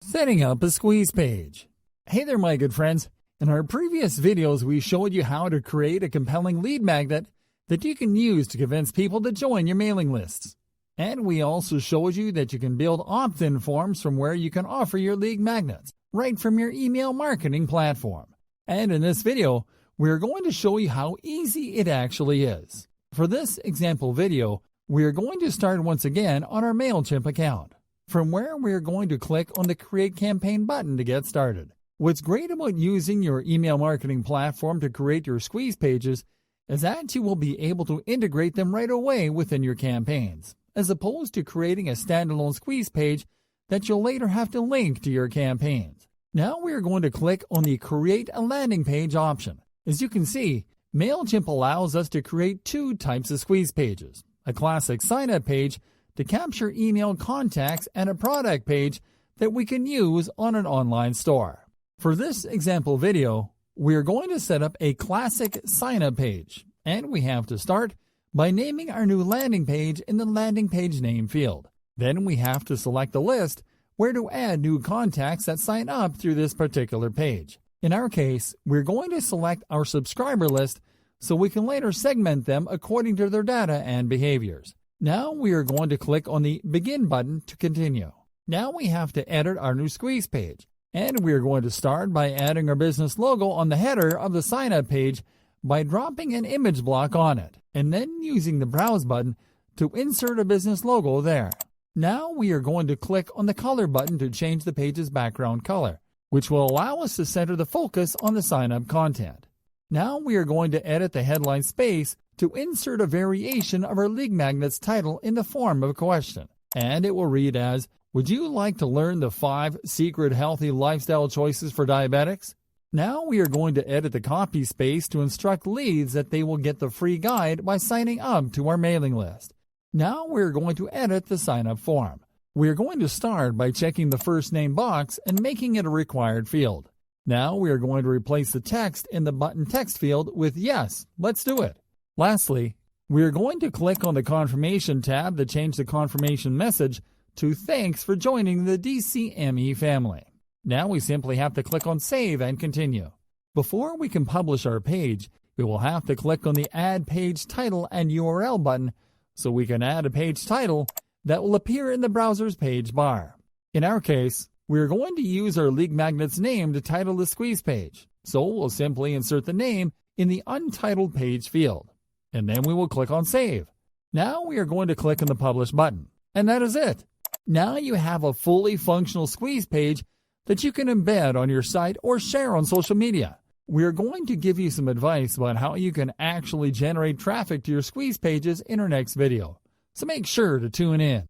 Setting up a squeeze page. Hey there, my good friends. In our previous videos, we showed you how to create a compelling lead magnet that you can use to convince people to join your mailing lists. And we also showed you that you can build opt-in forms from where you can offer your lead magnets right from your email marketing platform. And in this video, we're going to show you how easy it actually is. For this example video, we're going to start once again on our MailChimp account, from where we're going to click on the Create Campaign button to get started. What's great about using your email marketing platform to create your squeeze pages is that you will be able to integrate them right away within your campaigns, as opposed to creating a standalone squeeze page that you'll later have to link to your campaigns. Now we're going to click on the Create a Landing Page option. As you can see, MailChimp allows us to create two types of squeeze pages: a classic sign-up page to capture email contacts and a product page that we can use on an online store. For this example video, we're going to set up a classic sign-up page, and we have to start by naming our new landing page in the landing page name field. Then we have to select the list where to add new contacts that sign up through this particular page. In our case, we're going to select our subscriber list so we can later segment them according to their data and behaviors. Now we are going to click on the Begin button to continue. Now we have to edit our new squeeze page, and we are going to start by adding our business logo on the header of the sign-up page by dropping an image block on it, and then using the Browse button to insert a business logo there. Now we are going to click on the Color button to change the page's background color, which will allow us to center the focus on the sign-up content. Now we are going to edit the headline space to insert a variation of our lead magnet's title in the form of a question, and it will read as, "Would you like to learn the 5 secret healthy lifestyle choices for diabetics?" Now we are going to edit the copy space to instruct leads that they will get the free guide by signing up to our mailing list. Now we are going to edit the sign-up form. We are going to start by checking the first name box and making it a required field. Now we are going to replace the text in the button text field with "Yes, let's do it." Lastly, we are going to click on the Confirmation tab to change the confirmation message to "Thanks for joining the DCME family." Now we simply have to click on Save and Continue. Before we can publish our page, we will have to click on the Add Page Title and URL button so we can add a page title that will appear in the browser's page bar. In our case, we are going to use our lead magnet's name to title the squeeze page, so we'll simply insert the name in the Untitled Page field, and then we will click on Save. Now we are going to click on the Publish button, and that is it. Now you have a fully functional squeeze page that you can embed on your site or share on social media. We are going to give you some advice about how you can actually generate traffic to your squeeze pages in our next video, so make sure to tune in.